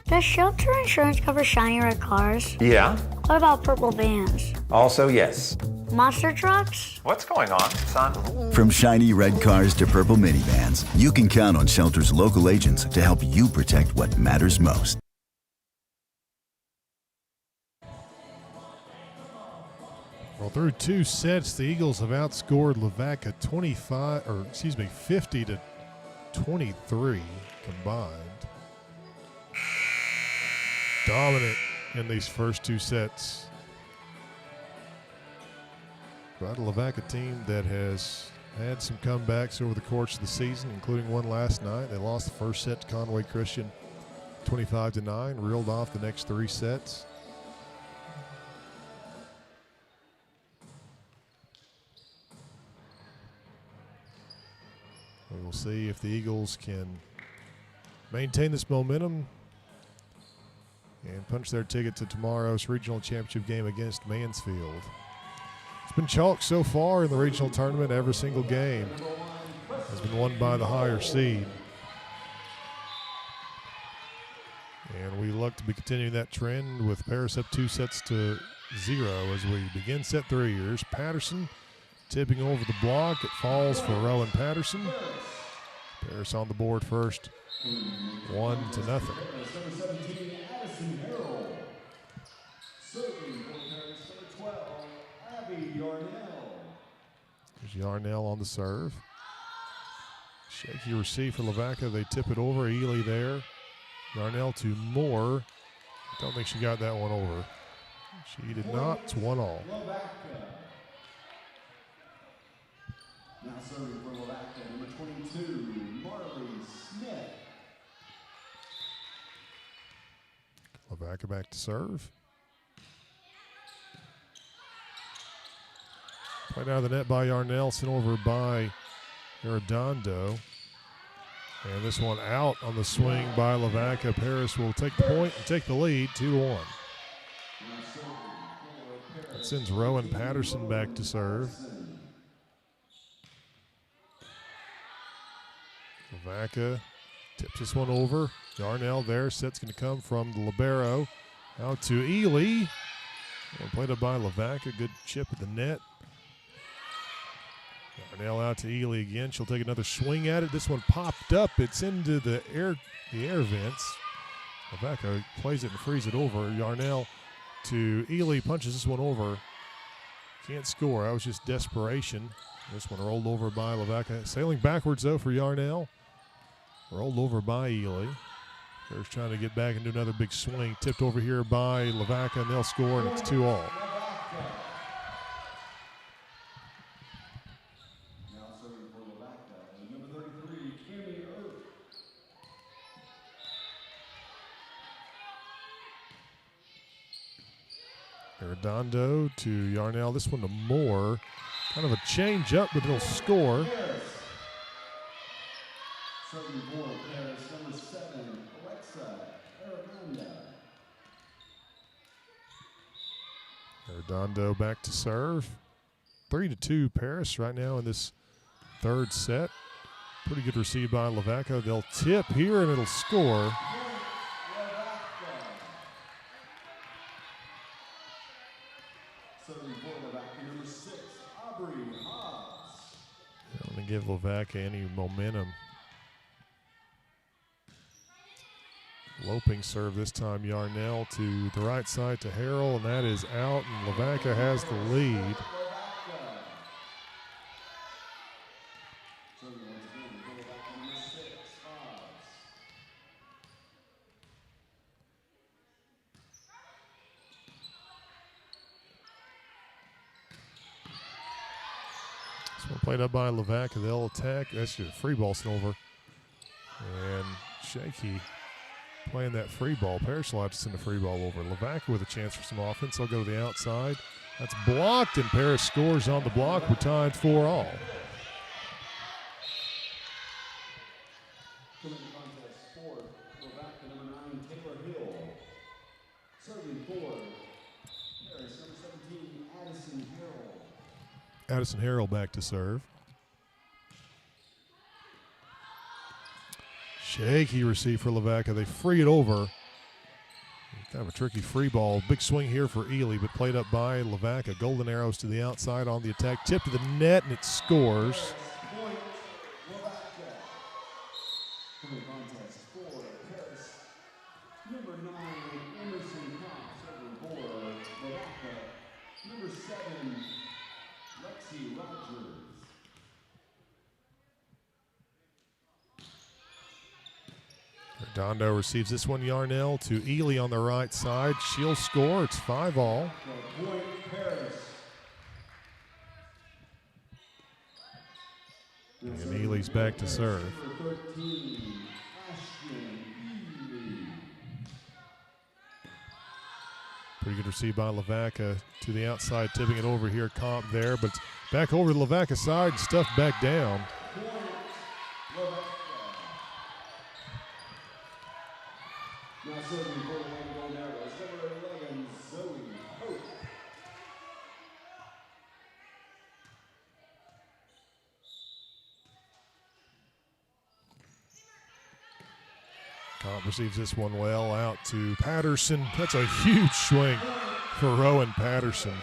Does Shelter Insurance cover shiny red cars? Yeah. What about purple vans? Also, yes. Monster trucks? What's going on, son? From shiny red cars to purple minivans, you can count on Shelter's local agents to help you protect what matters most. Well, through two sets, the Eagles have outscored Lavaca 50 to 23 combined. Dominant in these first two sets. But a Lavaca team that has had some comebacks over the course of the season, including one last night. They lost the first set to Conway Christian 25-9, reeled off the next three sets. We will see if the Eagles can maintain this momentum and punch their ticket to tomorrow's regional championship game against Mansfield. It's been chalk so far in the regional tournament. Every single game has been won by the higher seed. And we look to be continuing that trend with Paris up 2-0 as we begin set three. Here's Patterson tipping over the block. It falls for Rowan Patterson. Paris on the board first, 1-0. There's Yarnell on the serve. Shaky receive for Lavaca. They tip it over. Ely there. Yarnell to Moore. Don't think she got that one over. She did not. It's 1-1. Now serving for Lavaca, number 22, Marley Smith. Lavaca back to serve. Played out of the net by Yarnell, sent over by Arredondo. And this one out on the swing by Lavaca. Paris will take the point and take the lead, 2-1. That sends Rowan Patterson back to serve. Lavaca tips this one over. Yarnell there. Set's going to come from the libero. Out to Ely. And played up by Lavaca. Good chip at the net. Yarnell out to Ely again. She'll take another swing at it. This one popped up. It's into the air vents. Lavaca plays it and frees it over. Yarnell to Ely. Punches this one over. Can't score. That was just desperation. This one rolled over by Lavaca. Sailing backwards, though, for Yarnell. Rolled over by Ely. There's trying to get back and do another big swing. Tipped over here by Lavaca, and they'll score, and it's 2-2. Now serving for Lavaca, number 33, Kimmy Earp. Arredondo to Yarnell. This one to Moore. Kind of a change up, but it'll score. Serving for Paris, number 7, Alexa Arredondo. Arredondo back to serve. 3-2 Paris right now in this third set. Pretty good receive by Lavaca. They'll tip here and it'll score. Don't want to give Lavaca any momentum. Loping serve this time, Yarnell to the right side to Harrell, and that is out, and Lavaca has the lead. This one played up by Lavaca. They'll attack. That's just a free ball sent over. And Shaky playing that free ball. Parrish will have to send a free ball over. Lavaca with a chance for some offense. They'll go to the outside. That's blocked, and Parrish scores on the block. We're tied 4-all. Addison Harrell back to serve. Shaky receive for Lavaca. They free it over. Kind of a tricky free ball. Big swing here for Ely, but played up by Lavaca. Golden arrows to the outside on the attack. Tip to the net, and it scores. Arredondo receives this one, Yarnell to Ely on the right side. She'll score. It's 5-all. And Ely's back to serve. Pretty good receive by Lavaca to the outside, tipping it over here. Comp there, but it's back over to the Lavaca side and stuffed back down. Now serving for the Volleyball Arrows, number 11, Zoe Hope. Comp receives this one well out to Patterson. That's a huge swing for Rowan Patterson.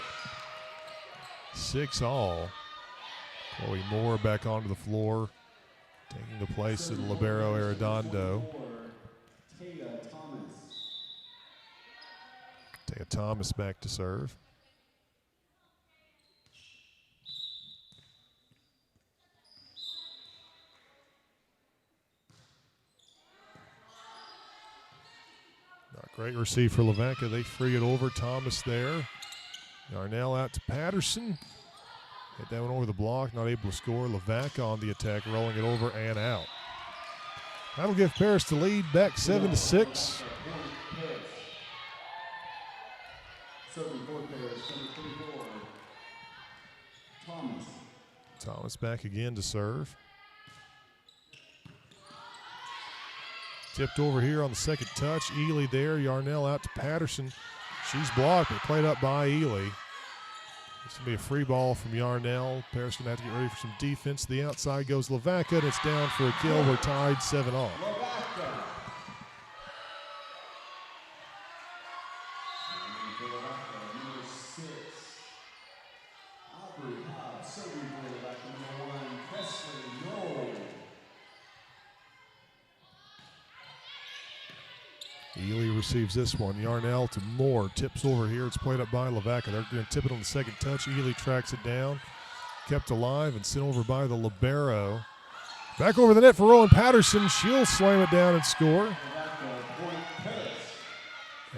6-all. Chloe Moore back onto the floor, taking the place of the libero Arredondo. Taya Thomas back to serve. Not great receive for Lavaca. They free it over. Thomas there. Yarnell out to Patterson. Hit that one over the block. Not able to score. Lavaca on the attack, rolling it over and out. That'll give Paris the lead back 7-6. Thomas back again to serve. Tipped over here on the second touch. Ely there. Yarnell out to Patterson. She's blocked, but played up by Ely. This will be a free ball from Yarnell. Paris going to have to get ready for some defense. The outside goes Lavaca, and it's down for a kill. We're tied 7-all. Ely receives this one. Yarnell to Moore. Tips over here. It's played up by Lavaca. They're going to tip it on the second touch. Ely tracks it down. Kept alive and sent over by the libero. Back over the net for Rowan Patterson. She'll slam it down and score.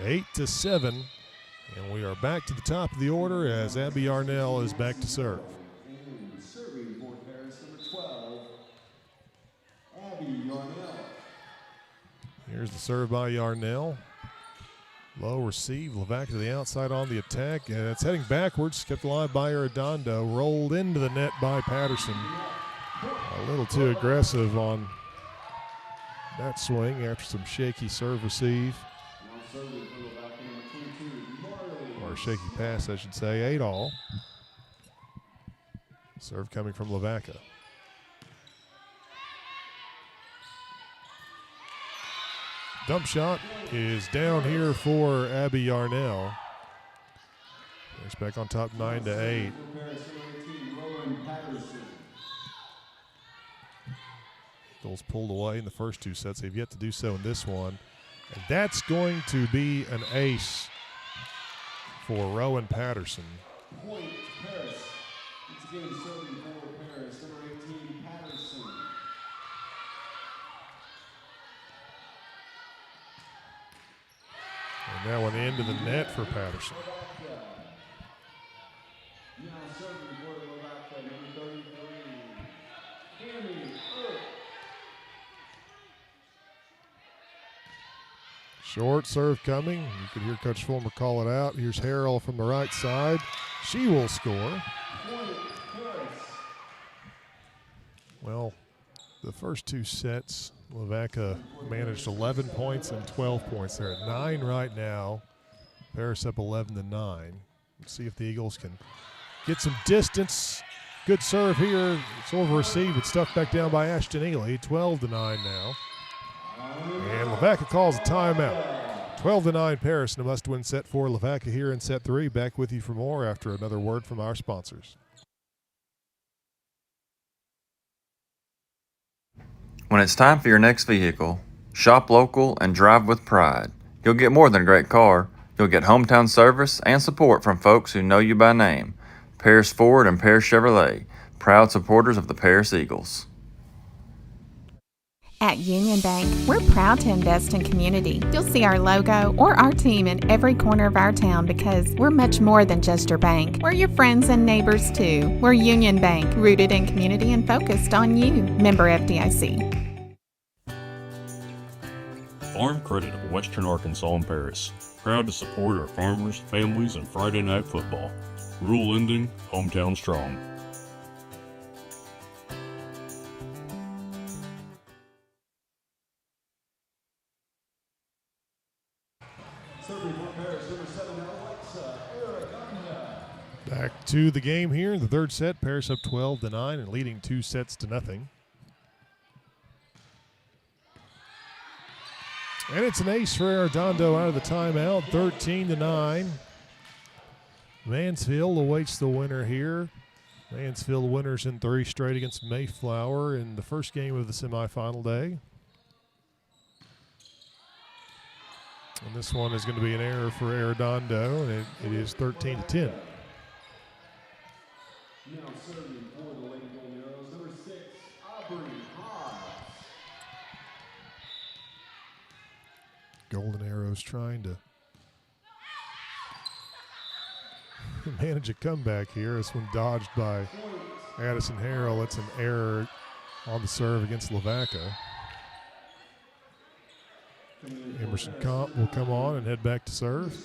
8-7. And we are back to the top of the order as Abby Yarnell is back to serve. Serving for Paris, number 12, Abby Yarnell. Here's the serve by Yarnell. Low receive. Lavaca to the outside on the attack. And it's heading backwards. Kept alive by Arredondo. Rolled into the net by Patterson. A little too aggressive on that swing after some shaky serve receive. or shaky pass, I should say. 8 all. Serve coming from Lavaca. Dump shot is down here for Abby Yarnell. It's back on top 9-8. Eagles pulled away in the first 2 sets. They've yet to do so in this one. And that's going to be an ace for Rowan Patterson. Point to Paris. It's again serving for Paris, number 18, Patterson. And that one into the net for Patterson. Now serving for Lavaca, number 33, Cammy Earp. Short serve coming. You could hear Coach Fulmer call it out. Here's Harrell from the right side. She will score. Well, the first 2 sets, Lavaca managed 11 points and 12 points. They're at 9 right now. Paris up 11-9. Let's see if the Eagles can get some distance. Good serve here. It's over received. It's stuffed back down by Ashton Ely. 12-9 now. And Lavaca calls a timeout. 12-9 Paris in a must-win set for Lavaca here in set 3. Back with you for more after another word from our sponsors. When it's time for your next vehicle, shop local and drive with pride. You'll get more than a great car. You'll get hometown service and support from folks who know you by name. Paris Ford and Paris Chevrolet, proud supporters of the Paris Eagles. At Union Bank, we're proud to invest in community. You'll see our logo or our team in every corner of our town because we're much more than just your bank. We're your friends and neighbors too. We're Union Bank, rooted in community and focused on you. Member FDIC. Farm Credit of Western Arkansas and Paris. Proud to support our farmers, families, and Friday night football. Rural Ending, hometown strong. Back to the game here in the third set. Paris up 12-9 and leading 2 sets to nothing. And it's an ace for Arredondo out of the timeout, 13-9. Mansfield awaits the winner here. Mansfield winners in 3 straight against Mayflower in the first game of the semifinal day. And this one is going to be an error for Arredondo, and it is 13-10. Now serving for the Lady Golden Arrows, number 6, Aubrey Hobbs. Golden Arrows trying to manage a comeback here. This one dodged by Addison Harrell. It's an error on the serve against Lavaca. Emerson Comp will come on and head back to serve.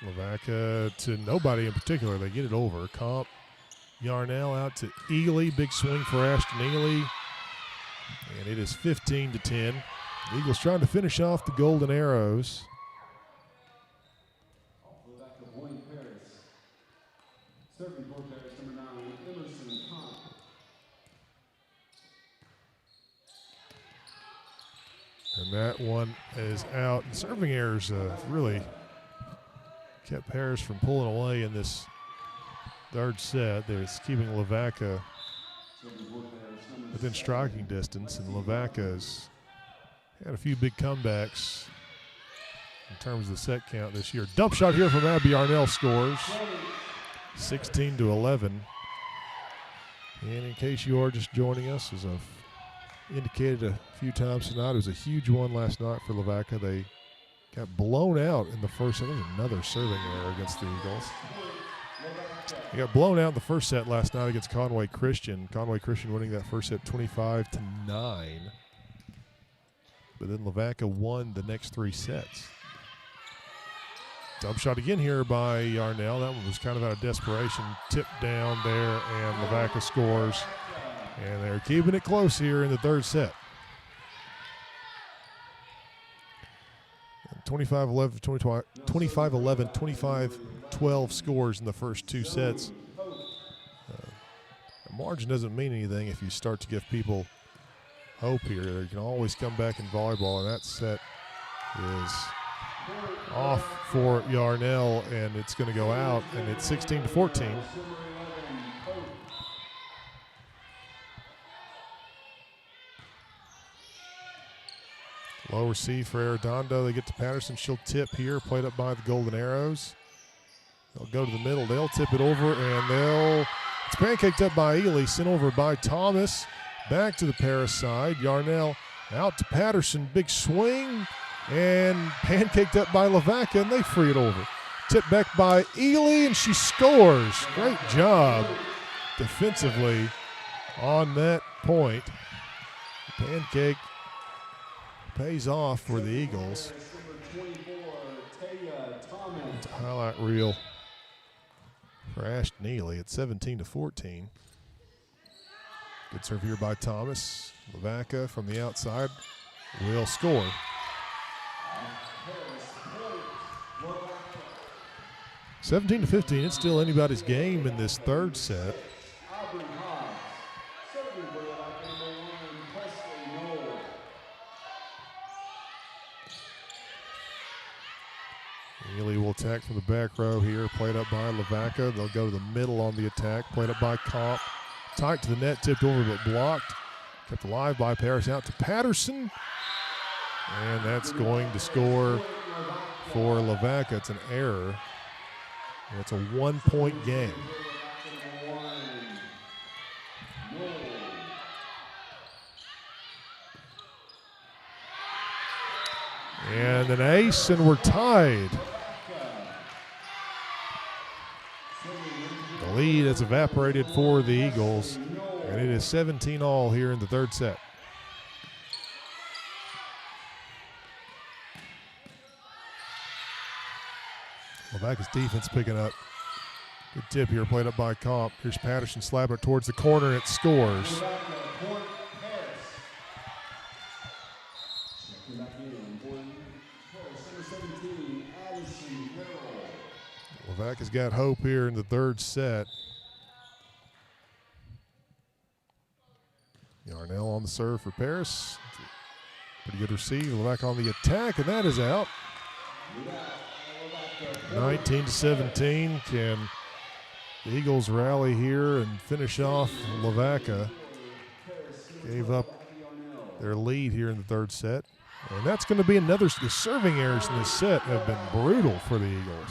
Lavaca to nobody in particular. They get it over. Comp, Yarnell out to Ely. Big swing for Ashton Ely. And it is 15-10. The Eagles trying to finish off the Golden Arrows. Serving for Paris, number 9, Emerson Comp. And that one is out. And serving errors really kept Paris from pulling away in this third set. It's keeping Lavaca within striking distance, and Lavaca's had a few big comebacks in terms of the set count this year. Dump shot here from Abby Yarnell scores, 16-11. And in case you are just joining us, as I've indicated a few times tonight, it was a huge one last night for Lavaca. They got blown out in the first. I think another serving error against the Eagles. They got blown out in the first set last night against Conway Christian. Conway Christian winning that first set 25-9. But then Lavaca won the next 3 sets. Dump shot again here by Yarnell. That one was kind of out of desperation. Tipped down there, and Lavaca scores And they're keeping it close here in the third set. 25-11, 25-11, 25-12 scores in the first two sets. The margin doesn't mean anything if you start to give people hope here. They can always come back in volleyball, and that set is off for Yarnell, and it's going to go out, and it's 16-14. Low receive for Arredondo. They get to Patterson. She'll tip here, played up by the Golden Arrows. They'll go to the middle. They'll tip it over, and it's pancaked up by Ely, sent over by Thomas. Back to the Paris side. Yarnell out to Patterson. Big swing, and pancaked up by Lavaca, and they free it over. Tipped back by Ely, and she scores. Great job defensively on that point. Pancake pays off for the Eagles. It's a highlight reel for Ashton Ely at 17-14. Good serve here by Thomas. Lavaca from the outside will score. (17-15). It's still anybody's game in this third set. Ely will attack from the back row here, played up by Lavaca. They'll go to the middle on the attack, played up by Comp. Tight to the net, tipped over but blocked. Kept alive by Paris, out to Patterson. And that's going to score for Lavaca. It's an error. And it's a 1-point game. And an ace, and we're tied. The lead has evaporated for the Eagles, and it is 17-all here in the third set. Lavaca's defense picking up. Good tip here, played up by Comp. Here's Patterson slapping it towards the corner, and it scores. Lavaca's got hope here in the third set. Yarnell on the serve for Paris. Pretty good receive. Lavaca on the attack, and that is out. 19-17. Can the Eagles rally here and finish off Lavaca? Gave up their lead here in the third set. And that's going to be another. The serving errors in this set have been brutal for the Eagles.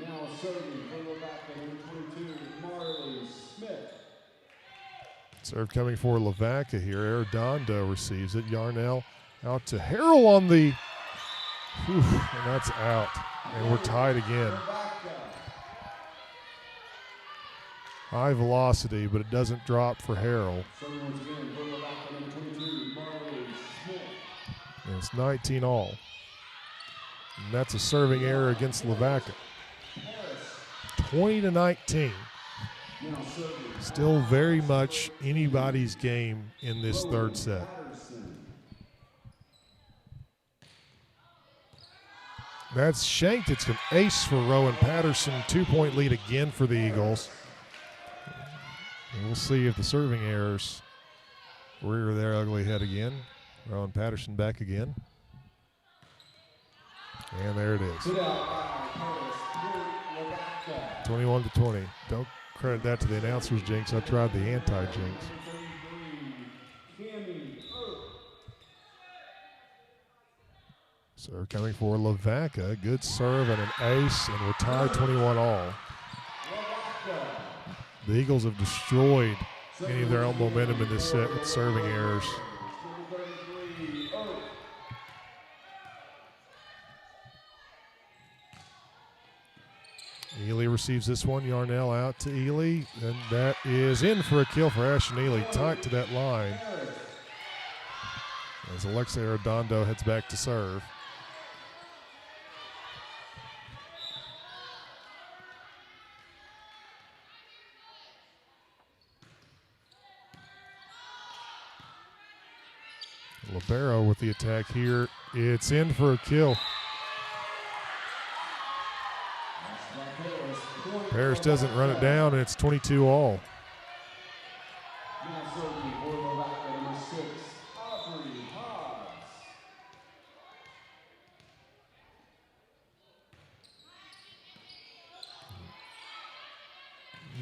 Now serving for Lavaca, number 22, Marley Smith. Serve coming for Lavaca here. Arredondo receives it. Yarnell out to Harrell on the. And that's out. And we're tied again. High velocity, but it doesn't drop for Harrell. And it's 19-all. And that's a serving error against Lavaca. 20-19. Still very much anybody's game in this third set. That's shanked. It's an ace for Rowan Patterson. 2-point lead again for the Eagles. And we'll see if the serving errors rear their ugly head again. Rowan Patterson back again. And there it is. 21-20. Don't credit that to the announcer's jinx. I tried the anti-jinx. Serve coming for Lavaca. Good serve and an ace, and we're tied 21-all. The Eagles have destroyed any of their own momentum in this set with serving errors. Ely receives this one. Yarnell out to Ely, and that is in for a kill for Ashton Ely. Tight to that line as Alexei Arredondo heads back to serve. Libero with the attack here. It's in for a kill. Paris doesn't run it down, and it's 22 all.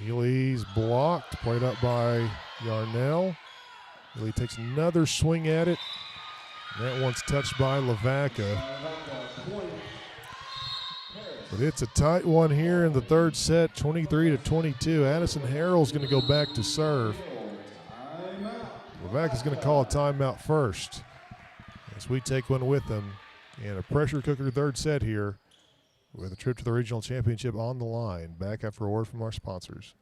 Ely's blocked, played up by Yarnell. Ely takes another swing at it. That one's touched by Lavaca. But it's a tight one here in the third set, 23-22. Addison Harrell's going to go back to serve. Lavaca's going to call a timeout first as we take one with them in a pressure cooker third set here with a trip to the regional championship on the line. Back after a word from our sponsors.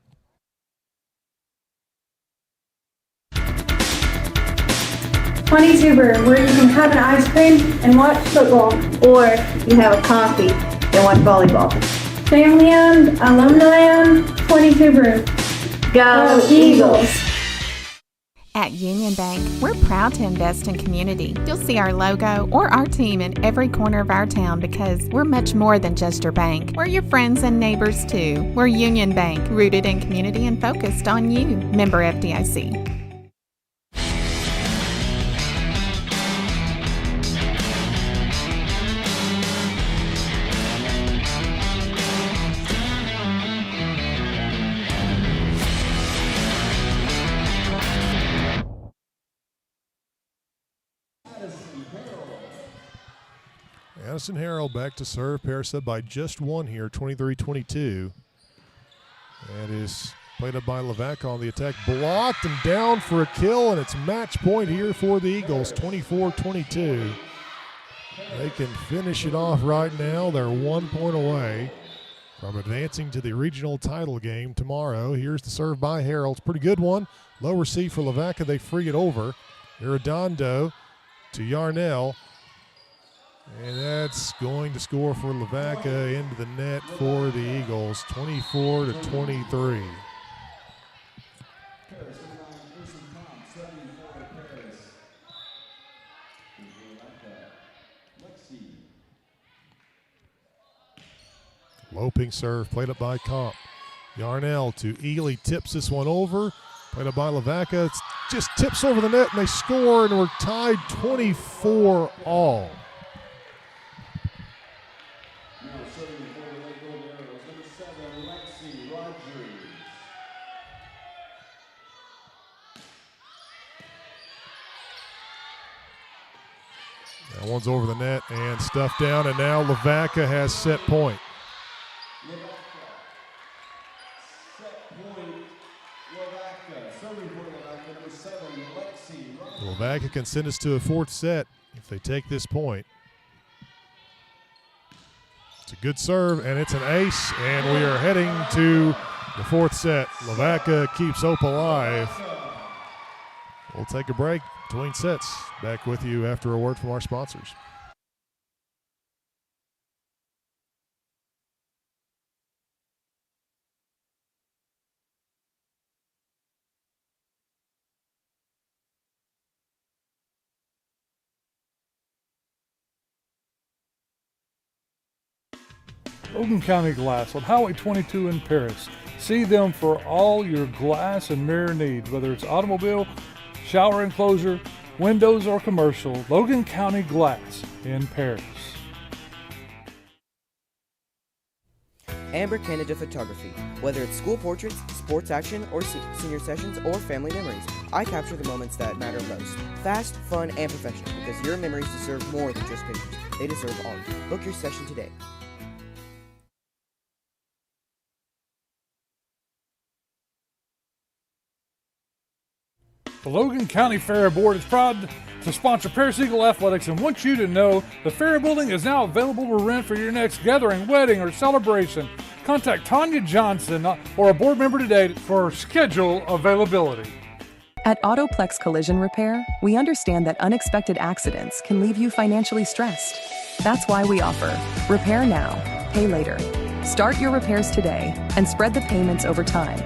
Tuber, where you can have an ice cream and watch football. Or you have a coffee and watch volleyball. Family owned, alumni owned, 22 Brew. Go Eagles! At Union Bank, we're proud to invest in community. You'll see our logo or our team in every corner of our town because we're much more than just your bank. We're your friends and neighbors too. We're Union Bank, rooted in community and focused on you. Member FDIC. Addison Harrell back to serve. Paris up by just one here, 23-22. That is played up by Lavaca on the attack. Blocked and down for a kill, and it's match point here for the Eagles, 24-22. They can finish it off right now. They're 1 point away from advancing to the regional title game tomorrow. Here's the serve by Harrell. It's a pretty good one. Low receive for Lavaca. They free it over. Irredondo to Yarnell. And that's going to score for Lavaca into the net for the Eagles, 24-23. Loping serve, played up by Comp. Yarnell to Ely, tips this one over. Played up by Lavaca. It's just tips over the net, and they score, and we're tied 24 all. That one's over the net and stuffed down, and now Lavaca has set point. Lavaca can send us to a fourth set if they take this point. It's a good serve, and it's an ace, and we are heading to the fourth set. Lavaca keeps hope alive. We'll take a break between sets. Back with you after a word from our sponsors. Logan County Glass on Highway 22 in Paris. See them for all your glass and mirror needs, whether it's automobile, shower enclosure, windows, or commercial. Logan County Glass in Paris. Amber Canada Photography. Whether it's school portraits, sports action, or senior sessions, or family memories, I capture the moments that matter most. Fast, fun, and professional, because your memories deserve more than just pictures. They deserve art. Book your session today. The Logan County Fair Board is proud to sponsor Paris Eagle Athletics and wants you to know the Fair Building is now available to rent for your next gathering, wedding, or celebration. Contact Tanya Johnson or a board member today for schedule availability. At Autoplex Collision Repair, we understand that unexpected accidents can leave you financially stressed. That's why we offer Repair Now, Pay Later. Start your repairs today and spread the payments over time.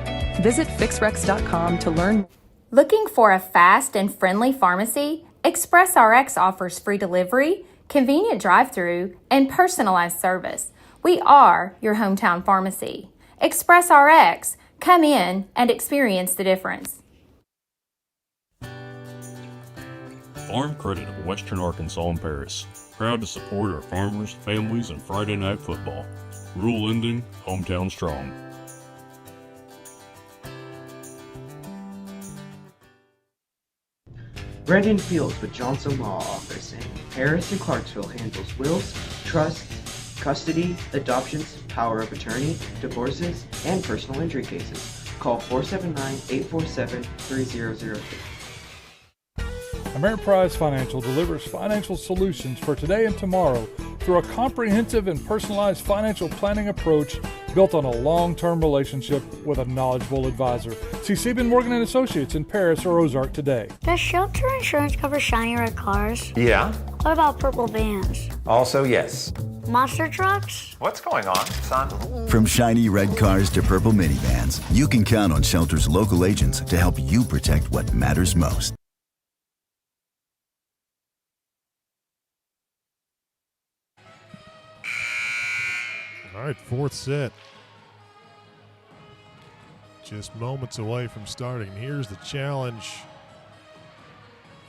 Visit fixrex.com to learn. Looking for a fast and friendly pharmacy? ExpressRx offers free delivery, convenient drive-through, and personalized service. We are your hometown pharmacy. ExpressRx, come in and experience the difference. Farm Credit of Western Arkansas and Paris. Proud to support our farmers, families, and Friday night football. Rural Ending, hometown strong. Brandon Fields with Johnson Law Office in Paris and Clarksville handles wills, trusts, custody, adoptions, power of attorney, divorces, and personal injury cases. Call 479-847-3003. Ameriprise Financial delivers financial solutions for today and tomorrow through a comprehensive and personalized financial planning approach built on a long-term relationship with a knowledgeable advisor. See Sieben Morgan & Associates in Paris or Ozark today. Does shelter insurance cover shiny red cars? Yeah. What about purple vans? Also, yes. Monster trucks? What's going on, son? From shiny red cars to purple minivans, you can count on Shelter's local agents to help you protect what matters most. All right, fourth set. Just moments away from starting. Here's the challenge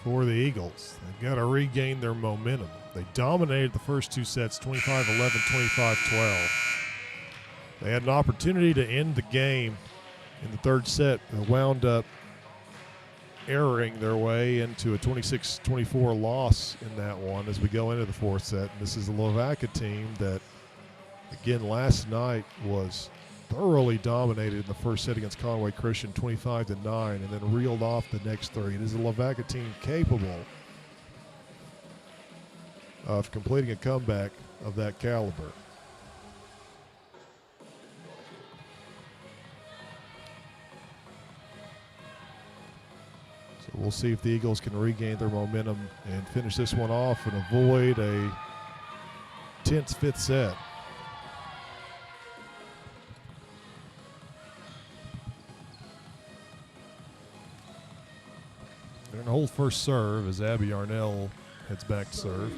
for the Eagles. They've got to regain their momentum. They dominated the first two sets, 25-11, 25-12. They had an opportunity to end the game in the third set. They wound up erroring their way into a 26-24 loss in that one as we go into the fourth set. And this is the Lavaca team that, again, last night was thoroughly dominated in the first set against Conway Christian, 25-9, and then reeled off the next three. It is a Lavaca team capable of completing a comeback of that caliber. So we'll see if the Eagles can regain their momentum and finish this one off and avoid a tense fifth set. They're going to hold first serve as Abby Yarnell heads back to serve.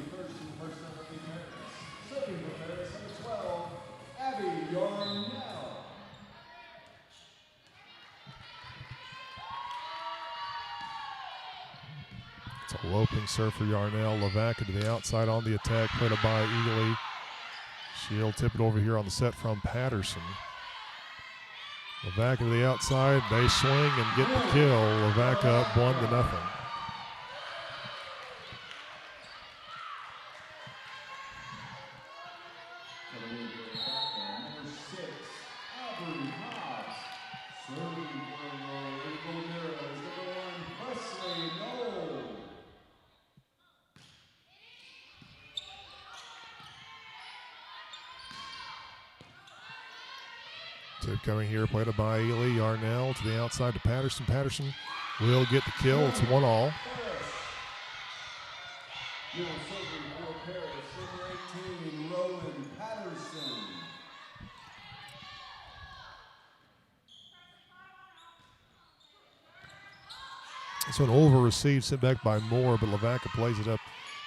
It's a loping serve for Yarnell. Lavaca to the outside on the attack, played up by Ely. She'll tip it over here on the set from Patterson. Lavaca to the outside, they swing and get the kill. Lavaca up 1-0. Tip coming here, played up by Ely. Yarnell to the outside to Patterson. Patterson will get the kill. It's 1-all. So an over received, sent back by Moore, but Lavaca plays it up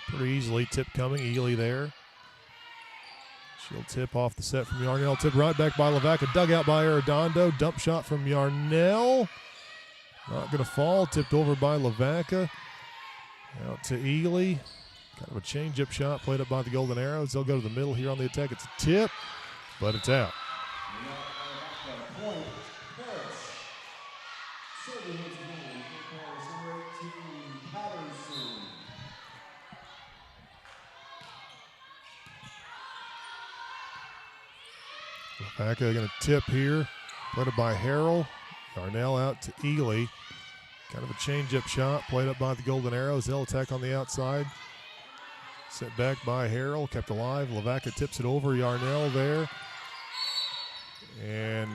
pretty easily. Tip coming, Ely there. She'll tip off the set from Yarnell. Tip right back by Lavaca. Dug out by Arredondo. Dump shot from Yarnell. Not going to fall. Tipped over by Lavaca. Out to Ely. Kind of a change-up shot played up by the Golden Arrows. They'll go to the middle here on the attack. It's a tip, but it's out. Lavaca going to tip here. Played up by Harrell. Yarnell out to Ely. Kind of a change-up shot played up by the Golden Arrows. They'll attack on the outside. Set back by Harrell. Kept alive. Lavaca tips it over. Yarnell there. And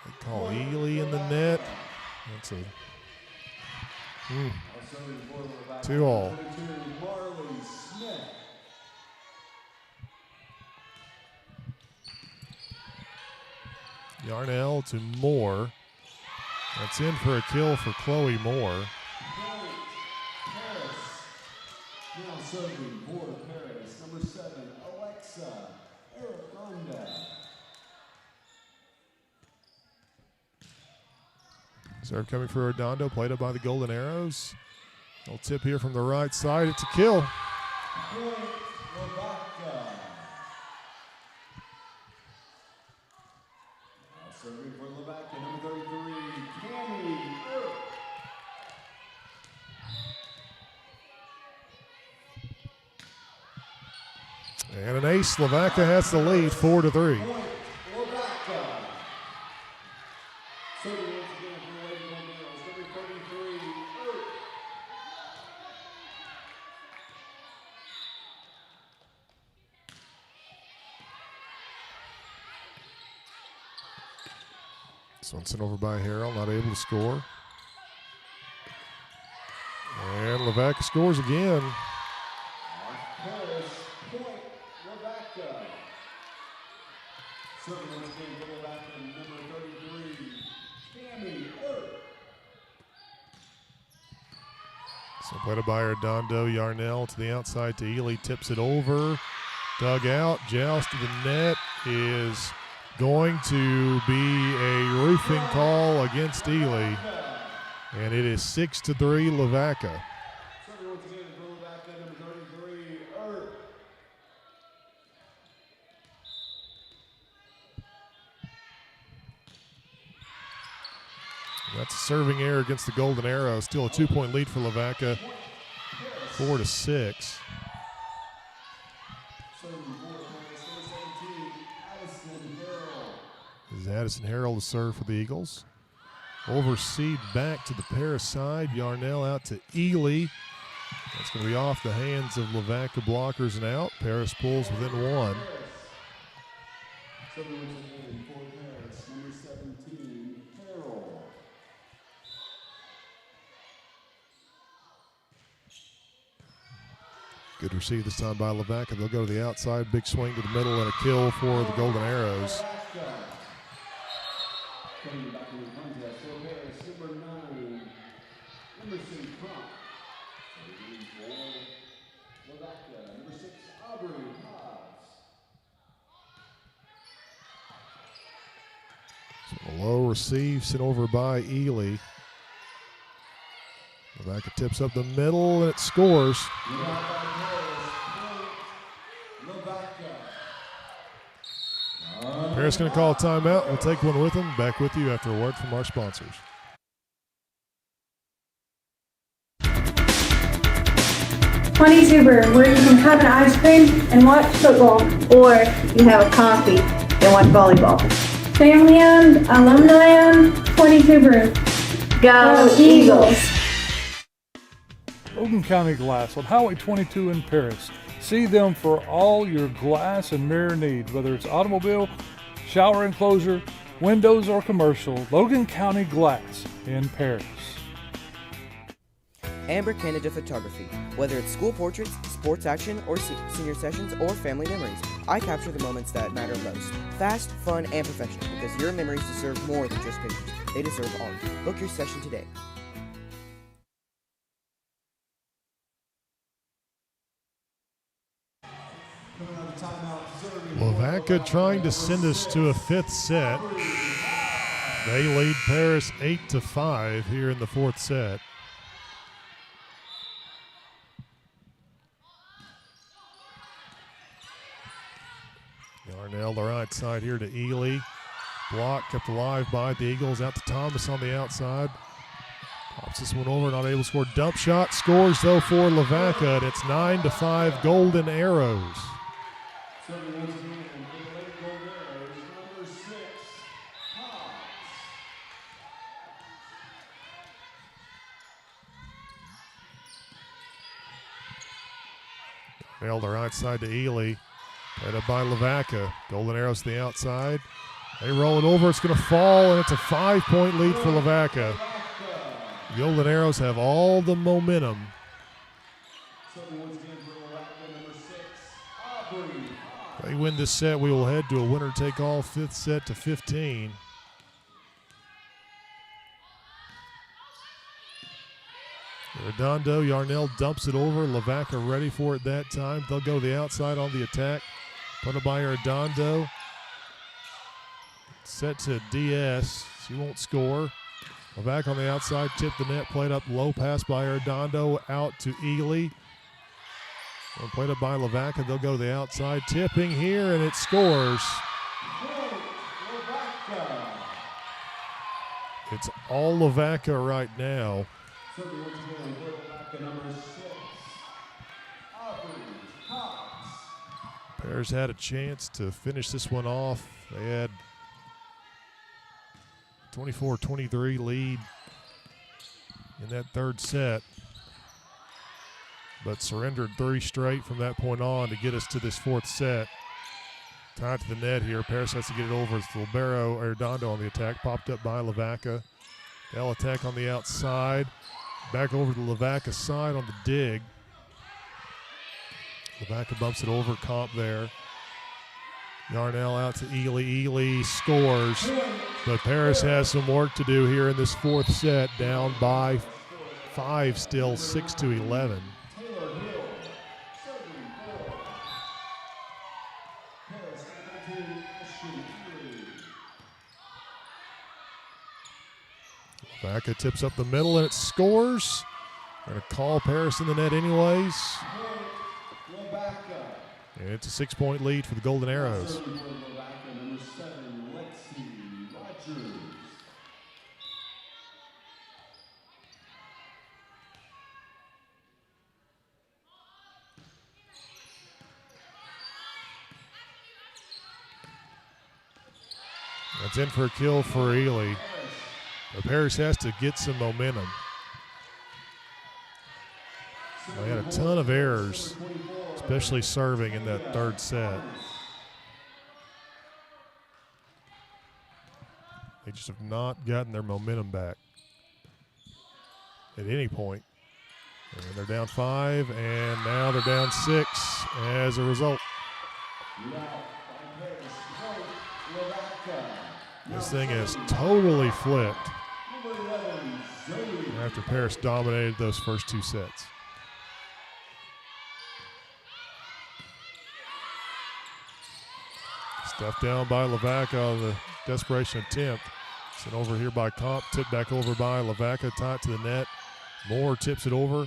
they call Ely in the net. That's a 2-all. Yarnell to Moore. That's in for a kill for Chloe Moore. Now serving for Paris, number 7, Alexa Aragonda. Serve coming for Redondo, played up by the Golden Arrows. Little tip here from the right side. It's a kill. Lavaca. Now serving for Lavaca, number 33, Cammy Earp. And an ace. Lavaca has the lead, 4-3. Lavaca. Serving once again for the Lady Golden Arrows, number 33, Earp. This one sent over by Harrell, not able to score. And Lavaca scores again. Paris, point, Lavaca. Serving once again for Lavaca, number 33, Cammy Earp. So played it by Redondo. Yarnell to the outside to Ely, tips it over. Dug out, joust to the net is going to be a roofing call against Ely. And it is 6-3 Lavaca. Serving once again for Lavaca, number 33, Earp. That's a serving error against the Golden Arrow. Still a 2-point lead for Lavaca, 4-6. Serving for Paris, number 17, Addison Harrell. This is Addison Harrell to serve for the Eagles. Overseed back to the Paris side. Yarnell out to Ely. That's going to be off the hands of Lavaca blockers and out. Paris pulls within one. Serving once again for Paris, number 17, Harrell. Good receive this time by Lavaca. They'll go to the outside. Big swing to the middle and a kill for the Golden Arrows. Coming back in the contest for Paris, number 9, Emerson Crump. Serving for Lavaca, number 6, Aubrey Hobbs. So a low receive sent over by Ely. Lavaca tips up the middle and it scores. Paris going to call a timeout. We'll take one with them. Back with you after a word from our sponsors. Twenty Subaru, where you can have an ice cream and watch football. Or you have a coffee and watch volleyball. Family owned, alumni owned, 20 Subaru. Go Eagles! Logan County Glass on Highway 22 in Paris. See them for all your glass and mirror needs, whether it's automobile, shower enclosure, windows, or commercial. Logan County Glass in Paris. Amber Canada Photography. Whether it's school portraits, sports action, or senior sessions, or family memories, I capture the moments that matter most. Fast, fun, and professional, because your memories deserve more than just pictures. They deserve art. Book your session today. Lavaca trying to send us to a fifth set. They lead Paris 8-5 here in the fourth set. Yarnell the right side here to Ely. Block kept alive by the Eagles. Out to Thomas on the outside. Pops this one over, not able to score. Dump shot scores though for Lavaca, and it's 9-5 Golden Arrows. Serving once again for the Lady Golden Arrows, number 6, Hobbs. Nailed the right side to Ely. Played up by Lavaca. Golden Arrows to the outside. They roll it over. It's going to fall, and it's a 5-point lead for Lavaca. Golden Arrows have all the momentum. Serving once again for Lavaca, number 6, Aubrey. If they win this set, we will head to a winner-take-all fifth set to 15. Redondo, Yarnell dumps it over. Lavaca ready for it that time. They'll go the outside on the attack. Put it by Redondo. Set to DS. She won't score. Lavaca on the outside, tipped the net, played up low, pass by Redondo, out to Ely. Played up by Lavaca. They'll go to the outside, tipping here, and it scores. It's all Lavaca right now. Bears had a chance to finish this one off. They had 24-23 lead in that third set, but surrendered 3 straight from that point on to get us to this fourth set. Tied to the net here. Paris has to get it over. It's Libero Redondo on the attack. Popped up by Lavaca. They'll attack on the outside. Back over to the Lavaca side on the dig. Lavaca bumps it over. Comp there. Yarnell out to Ely. Ely scores. But Paris has some work to do here in this fourth set. Down by 5 still, 6-11. Lavaca tips up the middle and it scores. Going to call Paris in the net anyways. And it's a 6-point lead for the Golden Arrows. That's in for a kill for Ely. But Paris has to get some momentum. They had a ton of errors, especially serving in that third set. They just have not gotten their momentum back at any point. And they're down 5, and now they're down 6 as a result. This thing has totally flipped after Paris dominated those first 2 sets. Stuffed down by Lavaca on the desperation attempt. Sent over here by Comp, tipped back over by Lavaca, tied to the net. Moore tips it over,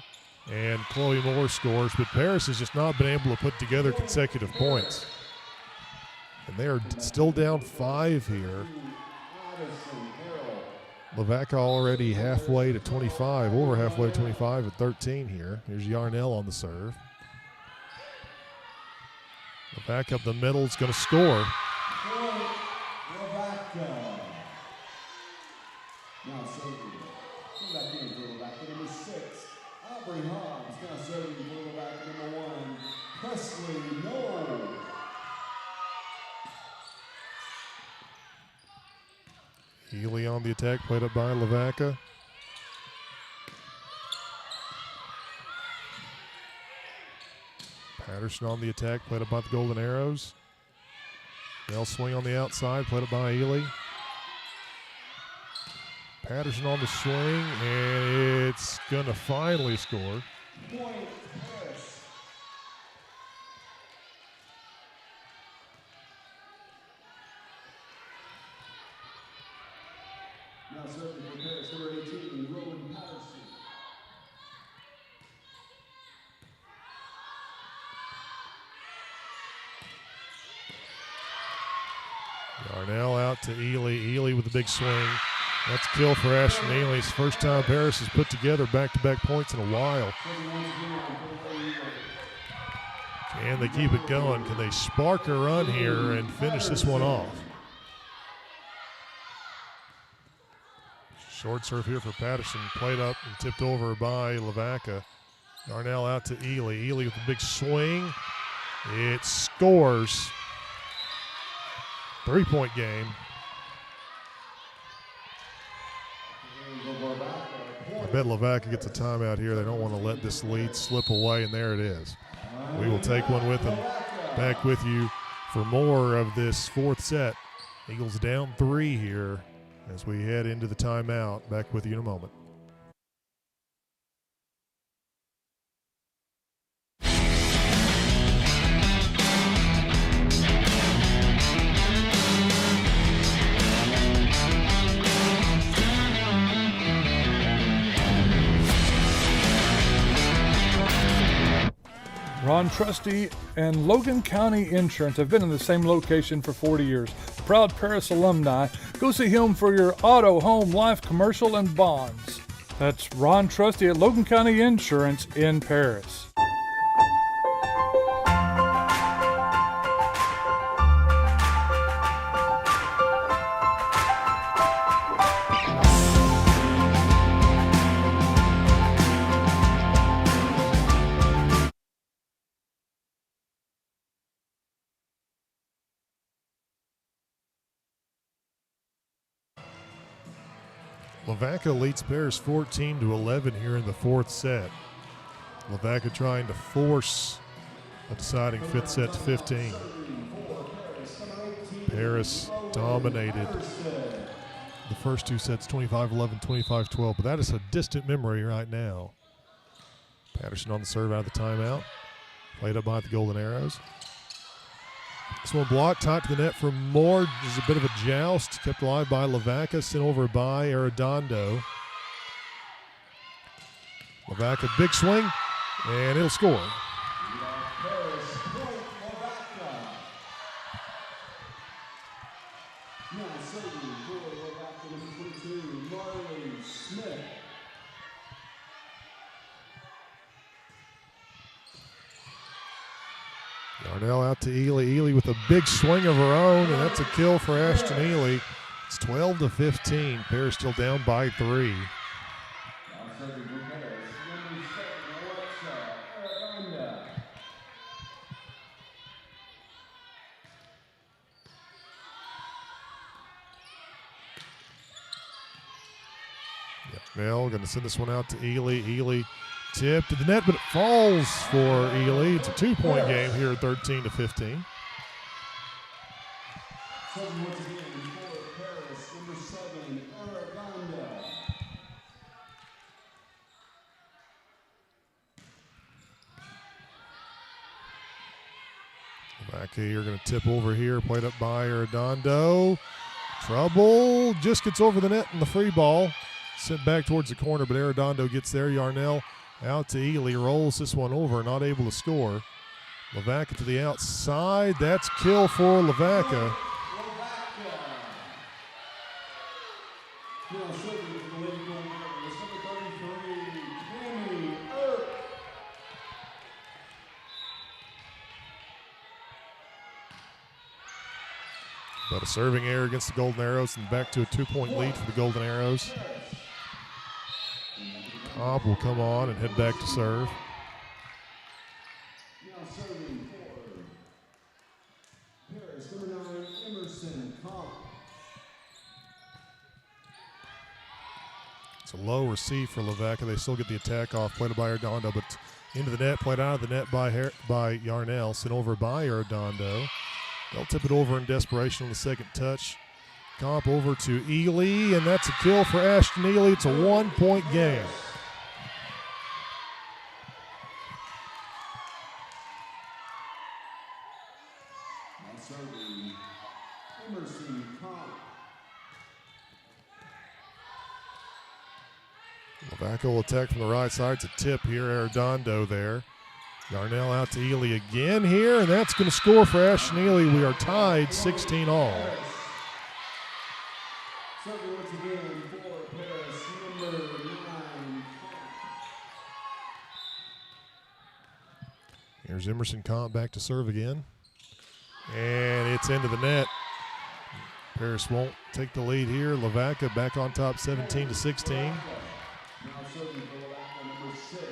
and Chloe Moore scores, but Paris has just not been able to put together consecutive points. And they are still down 5 here. Lavaca already halfway to 25, over halfway to 25 at 13 here. Here's Yarnell on the serve. Lavaca up the middle is going to score. Now serving. Come back in for Lavaca number 6. Aubrey Hobbs now serving for Lavaca number 1. Presley Noel. Healy on the attack, played up by Lavaca. Patterson on the attack, played up by the Golden Arrows. They'll swing on the outside, played up by Ely. Patterson on the swing, and it's going to finally score. Point Paris. Now serving for Paris number 18, Rowan Patterson. Yarnell out to Ely. Ely with a big swing. That's a kill for Ashton Ely's first time Paris has put together back-to-back points in a while. Can they keep it going? Can they spark a run here and finish this one off? Short serve here for Patterson, played up and tipped over by Lavaca. Yarnell out to Ely. Ely with a big swing. It scores. 3-point game. I bet Lavaca gets a timeout here. They don't want to let this lead slip away, and there it is. We will take one with them. Back with you for more of this fourth set. Eagles down 3 here as we head into the timeout. Back with you in a moment. Ron Trusty and Logan County Insurance have been in the same location for 40 years. Proud Paris alumni. Go see him for your auto, home, life, commercial, and bonds. That's Ron Trusty at Logan County Insurance in Paris. Lavaca leads Paris 14-11 here in the fourth set. Lavaca trying to force a deciding fifth set to 15. Paris dominated the first two sets, 25-11, 25-12, but that is a distant memory right now. Patterson on the serve out of the timeout. Played up by the Golden Arrows. This one blocked, tight to the net from Moore. There's a bit of a joust, kept alive by Lavaca, sent over by Arredondo. Lavaca, big swing, and it'll score. Yarnell out to Ely. Ely with a big swing of her own, and that's a kill for Ashton Ely. It's 12-15. Paris still down by 3. Yarnell going to send this one out to Ely. Ely tip to the net, but it falls for Ely. It's a 2-point game here at 13-15. Lavaca, you're going to tip over here, played up by Arredondo. Trouble, just gets over the net in the free ball. Sent back towards the corner, but Arredondo gets there. Yarnell out to Ely, rolls this one over, not able to score. Lavaca to the outside. That's kill for Lavaca. But a serving error against the Golden Arrows, and back to a 2-point lead for the Golden Arrows. Cobb will come on and head back to serve. Now serving for Paris, number 9, Emerson Cobb. It's a low receive for Lavaca. They still get the attack off. Played by Arredondo, but into the net, played out of the net by Yarnell, sent over by Arredondo. They'll tip it over in desperation on the second touch. Comp over to Ely, and that's a kill for Ashton Ely. It's a 1-point game. Now serving Emerson Cobb. Lavaca will attack from the right side. It's a tip here. Arredondo there. Yarnell out to Ely again here, and that's going to score for Ashton Ely. We are tied 16 all. Serving once again for Paris, number 9. Here's Emerson Comp back to serve again. And it's into the net. Paris won't take the lead here. Lavaca back on top 17-16. Now serving for Lavaca, number 6.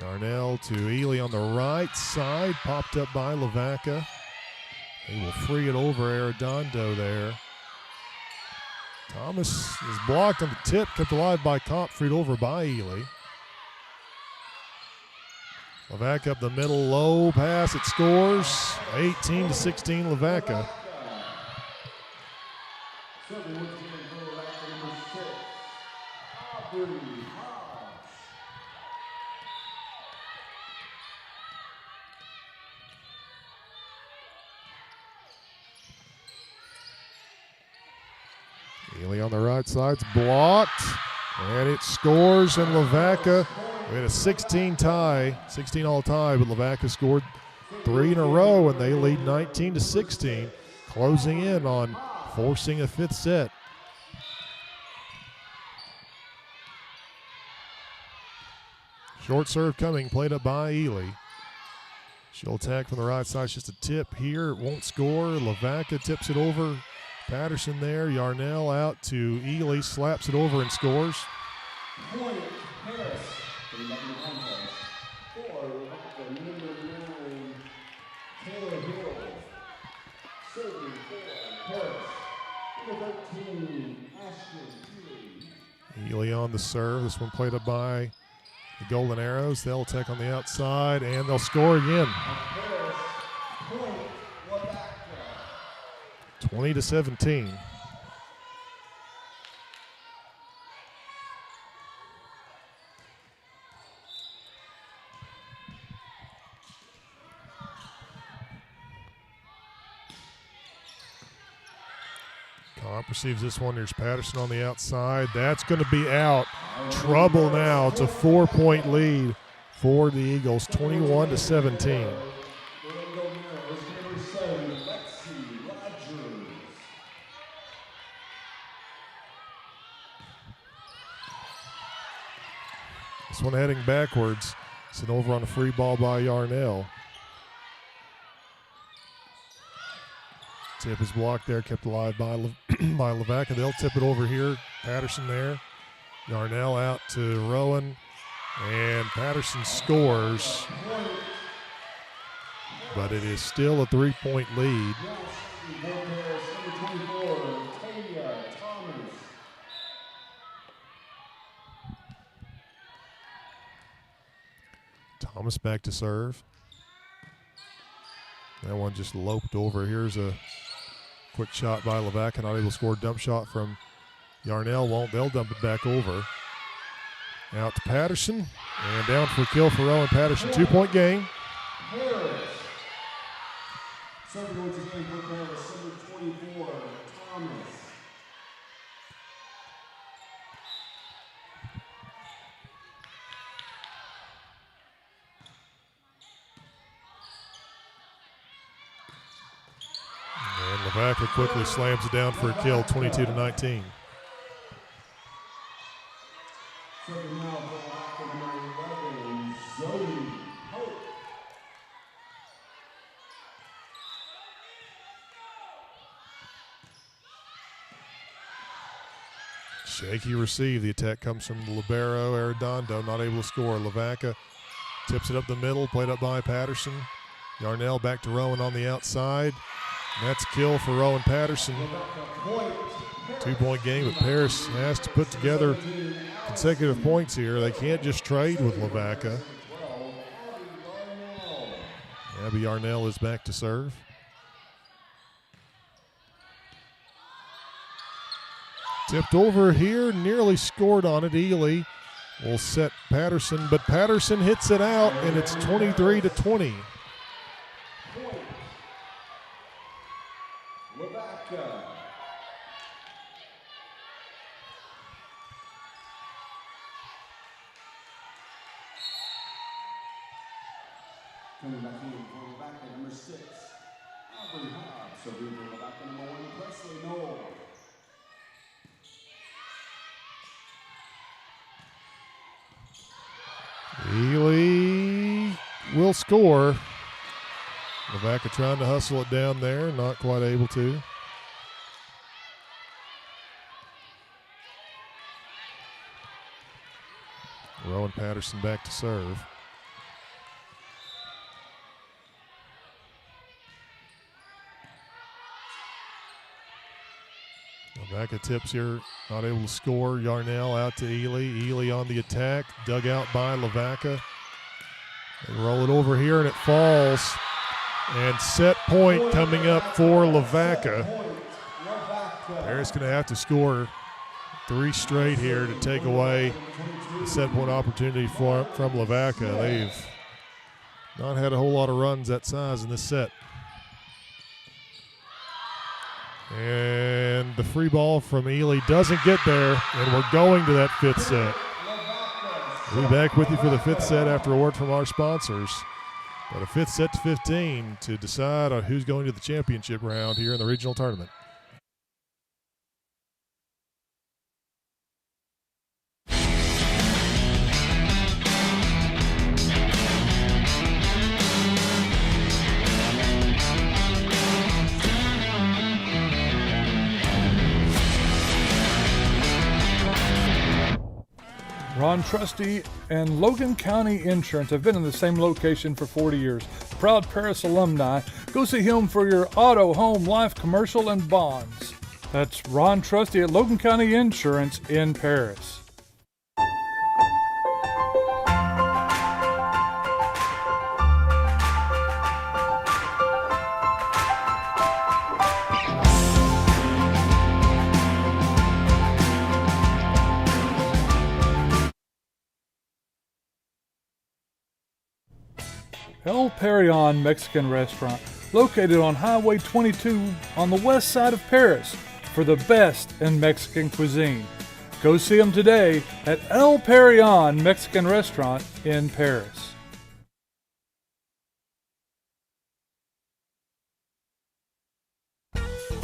Yarnell to Ely on the right side, popped up by Lavaca. He will free it over Arredondo there. Thomas is blocked on the tip, kept alive by Comp, freed over by Ely. Lavaca up the middle, low pass, it scores. 18-16 Lavaca. Ely on the right side's blocked, and it scores, and Lavaca, we had a 16 all tie, but Lavaca scored 3 in a row, and they lead 19-16, closing in on forcing a 5th set. Short serve coming, played up by Ely. She'll attack from the right side. It's just a tip here. It won't score. Lavaca tips it over. Patterson there. Yarnell out to Ely. Slaps it over and scores. Point, Harris. For Lavaca, number 9, Taylor Hill. Serving for Harris. Number 13, Ashton Ely on the serve. This one played up by the Golden Arrows. They'll attack on the outside, and they'll score again. 20-17. Comp receives this one. There's Patterson on the outside. That's going to be out. Trouble now. It's a 4-point lead for the Eagles, 21-17. This one heading backwards. It's an over on a free ball by Yarnell. Tip is blocked there, kept alive by Lavaca. They'll tip it over here. Patterson there. Yarnell out to Rowan. And Patterson scores. But it is still a 3-point lead. Thomas back to serve. That one just loped over. Here's a quick shot by Lavaca, not able to score. Dump shot from Yarnell won't. They'll dump it back over. Out to Patterson, and down for a kill for Rowan Patterson. 2-point game. Harris. Serving once again for Harris, number 24, Thomas. And Lavaca quickly slams it down for a kill, 22-19. Serving now for number 11, Zoe Hope. Shaky receive. The attack comes from the libero, Arredondo, not able to score. Lavaca tips it up the middle, played up by Patterson. Yarnell back to Rowan on the outside. And that's a kill for Rowan Patterson. 2-point game, but Paris has to put together consecutive points here. They can't just trade with Lavaca. Abby Yarnell is back to serve. Tipped over here, nearly scored on it. Ely will set Patterson, but Patterson hits it out, and it's 23-20. Lavaca. Coming back in for Lavaca, number 6, Aubrey Hobbs. So we will Lavaca, number 1, Presley Knoll. Ely will score. Lavaca trying to hustle it down there, not quite able to. Rowan Patterson back to serve. Lavaca tips here, not able to score. Yarnell out to Ely. Ely on the attack, dug out by Lavaca. They roll it over here and it falls. And set point coming up for Lavaca. Paris going to have to score 3 straight here to take away the set point opportunity from Lavaca. They've not had a whole lot of runs that size in this set. And and the free ball from Ely doesn't get there, and we're going to that fifth set. We'll be back with you for the fifth set after a word from our sponsors. But a fifth set to 15 to decide on who's going to the championship round here in the regional tournament. Ron Trusty and Logan County Insurance have been in the same location for 40 years. Proud Paris alumni. Go see him for your auto, home, life, commercial, and bonds. That's Ron Trusty at Logan County Insurance in Paris. El Perion Mexican Restaurant, located on Highway 22 on the west side of Paris, for the best in Mexican cuisine. Go see them today at El Perion Mexican Restaurant in Paris.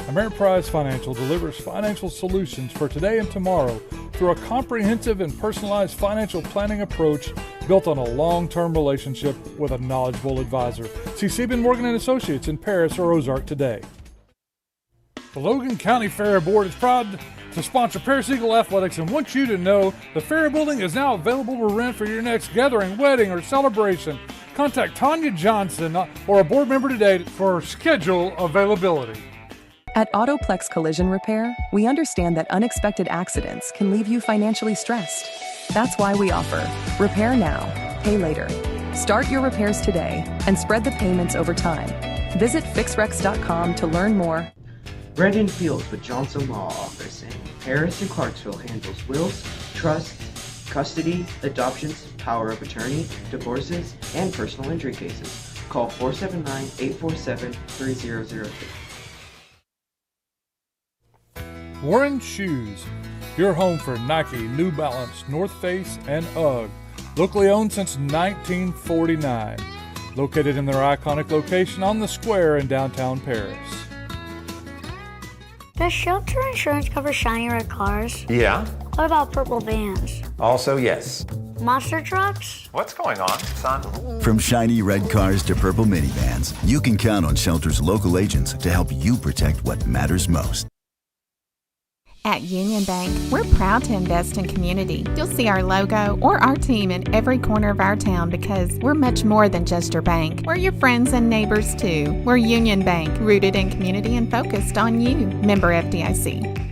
Ameriprise Financial delivers financial solutions for today and tomorrow through a comprehensive and personalized financial planning approach built on a long-term relationship with a knowledgeable advisor. See Sieben Morgan & Associates in Paris or Ozark today. The Logan County Fair Board is proud to sponsor Paris Eagle Athletics and wants you to know the Fair Building is now available to rent for your next gathering, wedding, or celebration. Contact Tanya Johnson or a board member today for schedule availability. At Autoplex Collision Repair, we understand that unexpected accidents can leave you financially stressed. That's why we offer Repair Now, Pay Later. Start your repairs today and spread the payments over time. Visit fixrex.com to learn more. Brendan Fields with Johnson Law Office in Paris and Clarksville handles wills, trusts, custody, adoptions, power of attorney, divorces, and personal injury cases. Call 479-847-3003. Warren Shoes, your home for Nike, New Balance, North Face, and UGG. Locally owned since 1949. Located in their iconic location on the square in downtown Paris. Does shelter insurance cover shiny red cars? Yeah. What about purple vans? Also, yes. Monster trucks? What's going on, son? From shiny red cars to purple minivans, you can count on Shelter's local agents to help you protect what matters most. At Union Bank, we're proud to invest in community. You'll see our logo or our team in every corner of our town because we're much more than just your bank. We're your friends and neighbors too. We're Union Bank, rooted in community and focused on you. Member FDIC.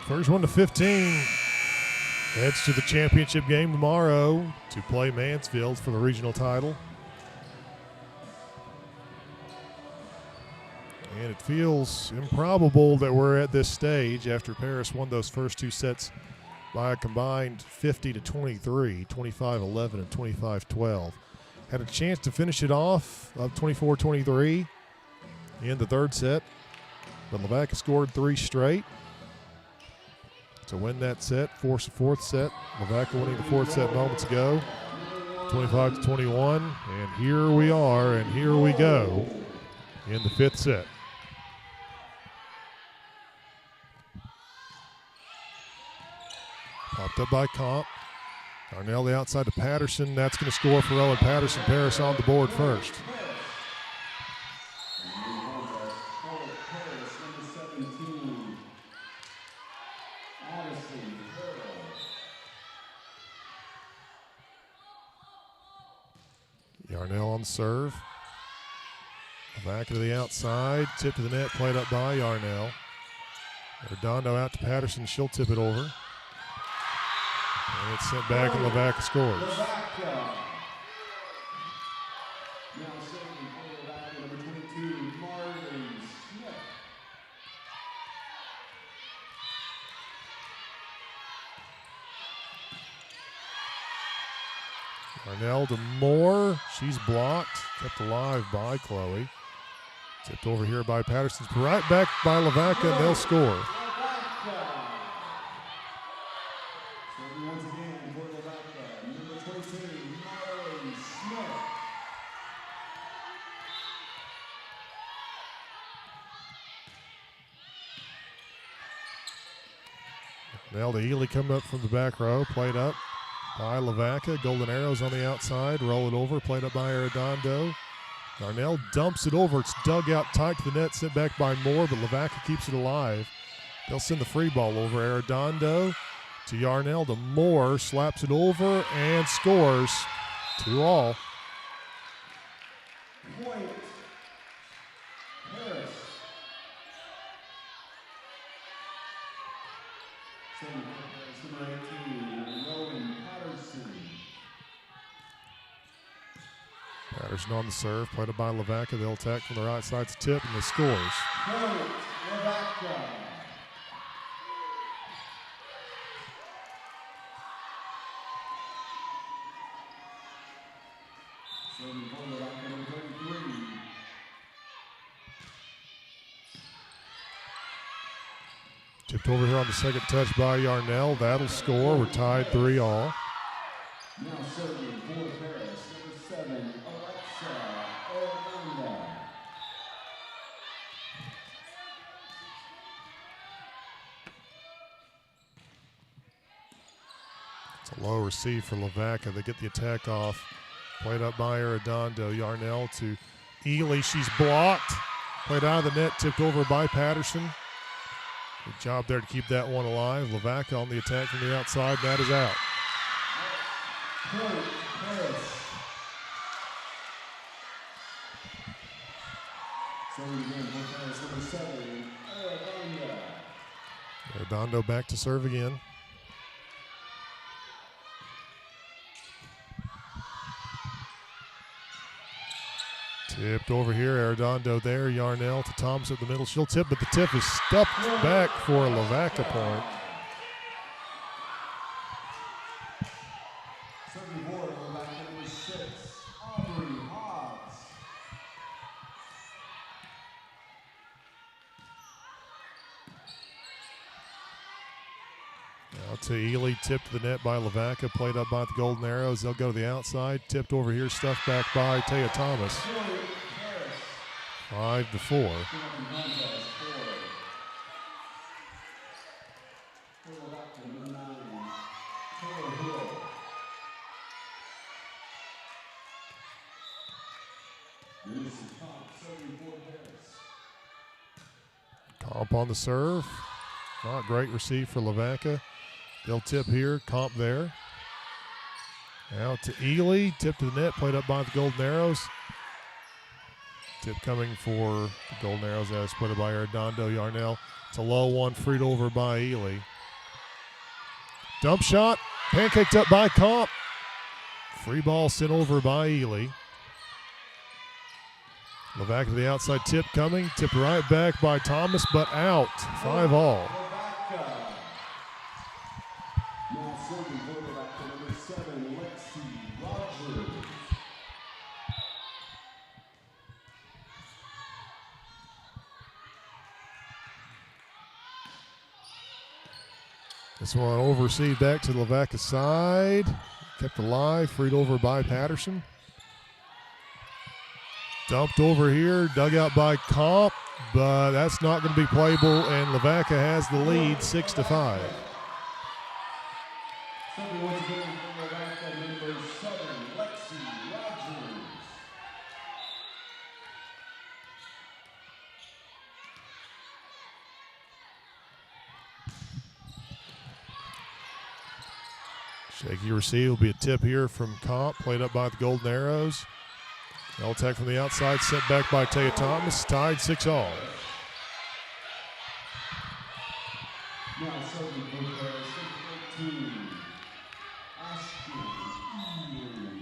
First one to 15 heads to the championship game tomorrow to play Mansfield for the regional title. And it feels improbable that we're at this stage after Paris won those first two sets by a combined 50-23, 25-11 and 25-12. Had a chance to finish it off up 24-23 in the third set, but Lavaca scored three straight to win that set, force a fourth set. Lavaca winning the fourth set moments ago, 25-21, and here we are, and here we go in the fifth set. Popped up by Comp. Darnell the outside to Patterson. That's going to score for Owen Patterson. Paris on the board first. Yarnell on the serve. Back to the outside. Tip to the net. Played up by Yarnell. Redondo out to Patterson. She'll tip it over. And it's sent back and Lavaca scores. Yarnell to Moore. She's blocked. Kept alive by Chloe. Tipped over here by Patterson. Right back by Lavaca, and they'll score. Once again for Lavaca, number 22, Molly Smith. Now to Ely coming up from the back row. Played up by Lavaca. Golden Arrows on the outside. Roll it over. Played up by Arredondo. Yarnell dumps it over. It's dug out tight to the net. Sent back by Moore, but Lavaca keeps it alive. They'll send the free ball over. Arredondo to Yarnell to Moore. Slaps it over and scores. 2-all. Point. Harris. Number 18, Rowan Patterson. Patterson on the serve. Played up by Lavaca. They'll attack from the right side. Tip, and the scores. Point. Lavaca. Serving for Lavaca, number 33. Tipped over here on the second touch by Yarnell. That'll score. We're tied 3-all. Now serving for Paris, number 7, Alexa Arredondo. It's a low receive for Lavaca. They get the attack off. Played up by Arredondo. Yarnell to Ely. She's blocked. Played out of the net. Tipped over by Patterson. Good job there to keep that one alive. Lavaca on the attack from the outside. That is out. Point, Paris. Serving again for Paris, number 7, Arredondo. Arredondo back to serve again. Tipped over here. Arredondo there. Yarnell to Thomas at the middle. She'll tip, but the tip is stuffed back for a Lavaca point. Serving for Lavaca, number 6, Aubrey Hobbs. Now to Ely, tipped to the net by Lavaca, played up by the Golden Arrows. They'll go to the outside, tipped over here, stuffed back by Taya Thomas. 5-4. Comp on the serve. Not great receive for Lavaca. They'll tip here, Comp there. Now to Ely, tip to the net, played up by the Golden Arrows. Tip coming for the Golden Arrows as put it by Arredondo. Yarnell. It's a low one, freed over by Ely. Dump shot, pancaked up by Comp. Free ball sent over by Ely. Lavaca to the outside, tip coming, tipped right back by Thomas, but out. 5-all. Now serving for Lavaca, number 7, Lexi Rogers. This one overseed back to Lavaca's side. Kept alive, freed over by Patterson. Dumped over here, dug out by Comp, but that's not going to be playable, and Lavaca has the lead 6-5. Serving once again for Lavaca, number 7, Lexi Rogers. Shaky receive will be a tip here from Comp, played up by the Golden Arrows. They'll attack from the outside, sent back by Taya Thomas, tied 6-all. Now serving for Paris, number 13, Ashton Ely.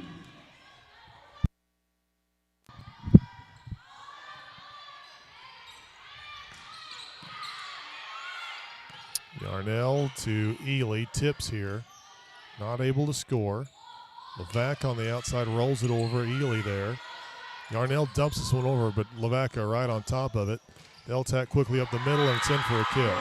Yarnell to Ely, tips here. Not able to score. Lavaca on the outside rolls it over. Ely there. Yarnell dumps this one over, but Lavaca right on top of it. They'll attack quickly up the middle, and it's in for a kill.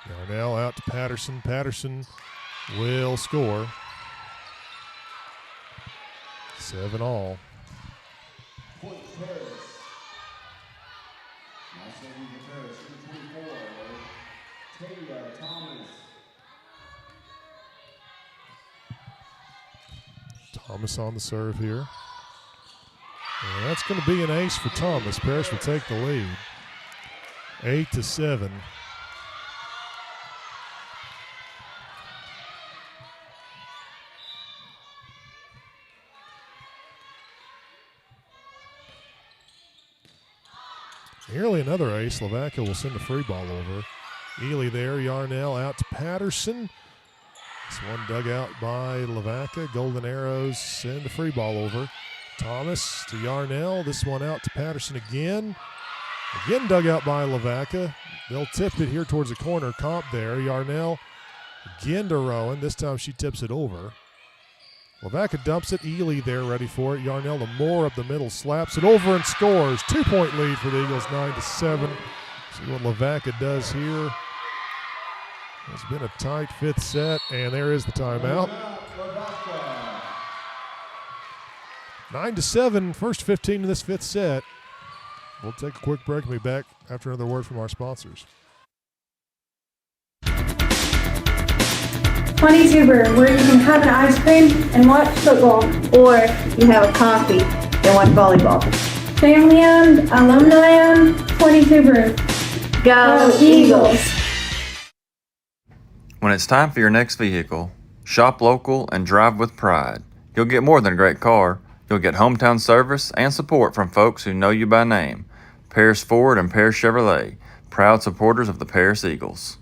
Yarnell out to Patterson. Patterson will score. 7-all. Point Paris. Now serving for Paris, 24. Taya Thomas. Thomas on the serve here. And that's going to be an ace for Thomas. Paris will take the lead. 8-7. Nearly another ace. Lavaca will send a free ball over. Ely there. Yarnell out to Patterson. This one dug out by Lavaca. Golden Arrows send a free ball over. Thomas to Yarnell. This one out to Patterson again. Again dug out by Lavaca. They'll tip it here towards the corner. Comp there. Yarnell again to Rowan. This time she tips it over. Lavaca dumps it. Ely there ready for it. Yarnell to Moore up the middle. Slaps it over and scores. 2-point lead for the Eagles, 9-7. See what Lavaca does here. It's been a tight fifth set, and there is the timeout. 9-7, first 15 in this fifth set. We'll take a quick break and be back after another word from our sponsors. 22er, where you can have an ice cream and watch football. Or you have a coffee and watch volleyball. Family owned, alumni owned, 22 Brew. Go Eagles! When it's time for your next vehicle, shop local and drive with pride. You'll get more than a great car. You'll get hometown service and support from folks who know you by name. Paris Ford and Paris Chevrolet, proud supporters of the Paris Eagles.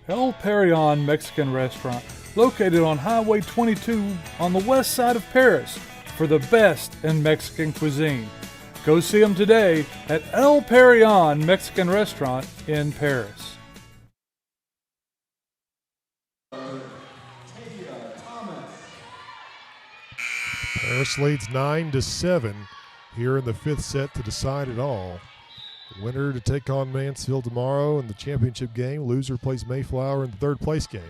El Perion Mexican Restaurant, located on Highway 22 on the west side of Paris, for the best in Mexican cuisine. Go see them today at El Perion Mexican Restaurant in Paris. Paris leads 9-7 here in the fifth set to decide it all. The winner to take on Mansfield tomorrow in the championship game. Loser plays Mayflower in the third place game.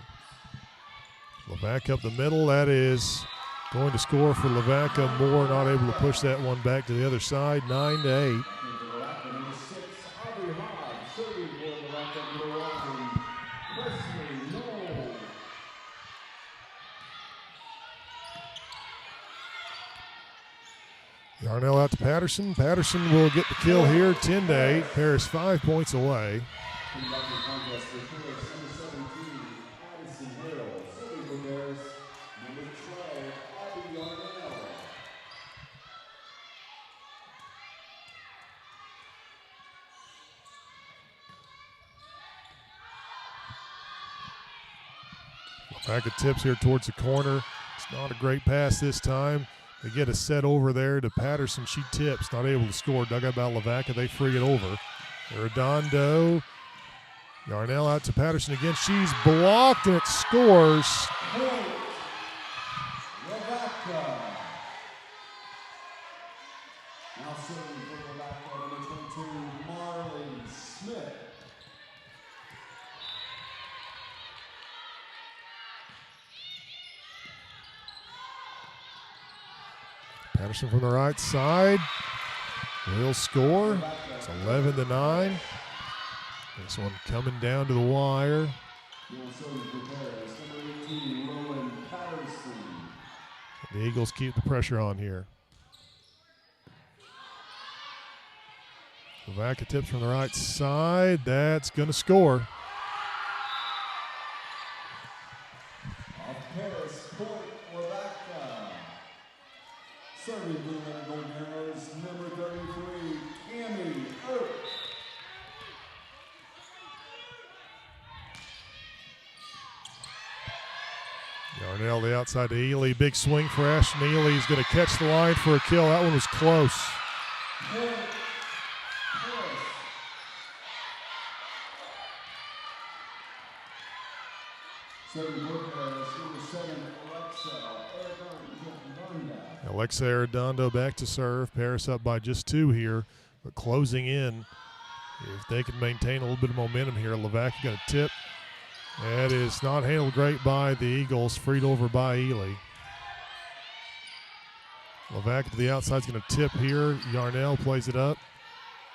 Lavaca up the middle. That is going to score for Lavaca. Moore not able to push that one back to the other side. 9-8. Yarnell out to Patterson. Patterson will get the kill here. 10-8. Paris 5 points away. Lavaca tips here towards the corner. It's not a great pass this time. They get a set over there to Patterson. She tips, not able to score. Dug out by Lavaca. They free it over. Arredondo. Yarnell out to Patterson again. She's blocked, and it scores. Now serving for Lavaca, number 22, Marley Smith. Patterson from the right side will score. It's 11-9. This one coming down to the wire. The Eagles keep the pressure on here. Lavaca tips from the right side. That's going to score. Serving the Golden Arrows, number 33, Tammy Earp. Yarnell the outside to Ely. Big swing for Ashton Ely. He's going to catch the line for a kill. That one was close. Alexa Arredondo back to serve. Paris up by just 2 here, but closing in. If they can maintain a little bit of momentum here, Lavaca going to tip. That is not handled great by the Eagles. Freed over by Ely. Lavaca to the outside is going to tip here. Yarnell plays it up.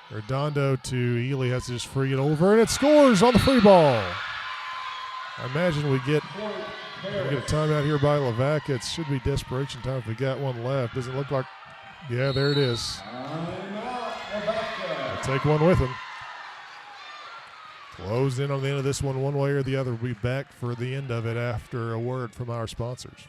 Arredondo to Ely has to just free it over, and it scores on the free ball. I imagine we get a timeout here by Lavaca. It should be desperation time if we got one left. Doesn't look like, yeah, there it is. I'll take one with him. Close in on the end of this one way or the other. We'll be back for the end of it after a word from our sponsors.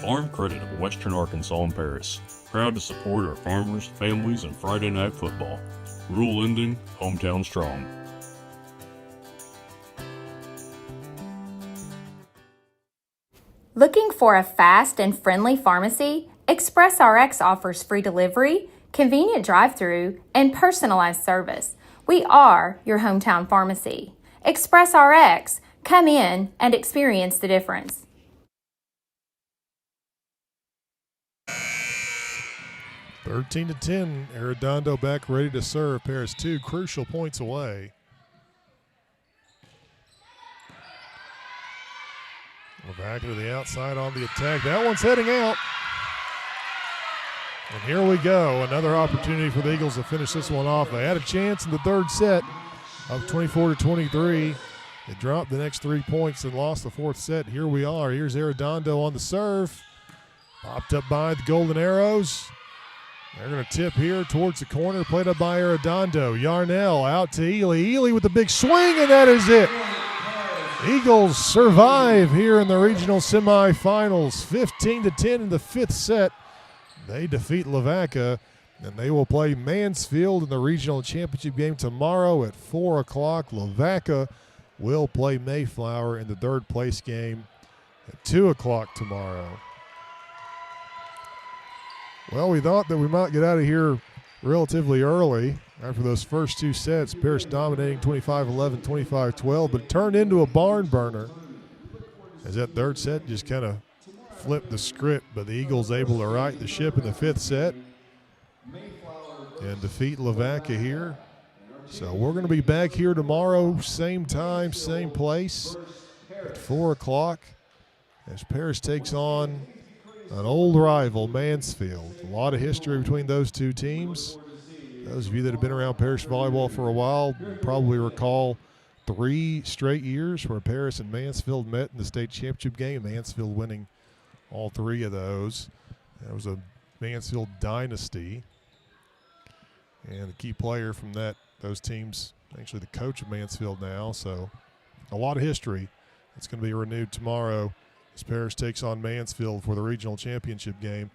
Farm Credit of Western Arkansas and Paris. Proud to support our farmers, families, and Friday night football. Rural lending, hometown strong. Looking for a fast and friendly pharmacy? ExpressRx offers free delivery, convenient drive-through, and personalized service. We are your hometown pharmacy. ExpressRx, come in and experience the difference. 13-10, Arredondo back ready to serve. Paris 2 crucial points away. Lavaca to the outside on the attack. That one's heading out. And here we go. Another opportunity for the Eagles to finish this one off. They had a chance in the third set of 24-23. They dropped the next 3 points and lost the fourth set. Here we are. Here's Arredondo on the serve. Popped up by the Golden Arrows. They're going to tip here towards the corner, played up by Arredondo. Yarnell out to Ely. Ely with the big swing, and that is it. Eagles survive here in the regional semifinals. 15-10 in the fifth set. They defeat Lavaca, and they will play Mansfield in the regional championship game tomorrow at 4 o'clock. Lavaca will play Mayflower in the third place game at 2 o'clock tomorrow. Well, we thought that we might get out of here relatively early after those first 2 sets. Paris dominating 25-11, 25-12, but it turned into a barn burner as that third set just kind of flipped the script. But the Eagles able to right the ship in the fifth set and defeat Lavaca here. So we're going to be back here tomorrow, same time, same place at 4 o'clock as Paris takes on an old rival, Mansfield. A lot of history between those two teams. Those of you that have been around Paris volleyball for a while probably recall 3 straight years where Paris and Mansfield met in the state championship game, Mansfield winning all 3 of those. That was a Mansfield dynasty. And the key player from those teams, actually the coach of Mansfield now, so a lot of history. It's going to be renewed tomorrow as Paris takes on Mansfield for the regional championship game.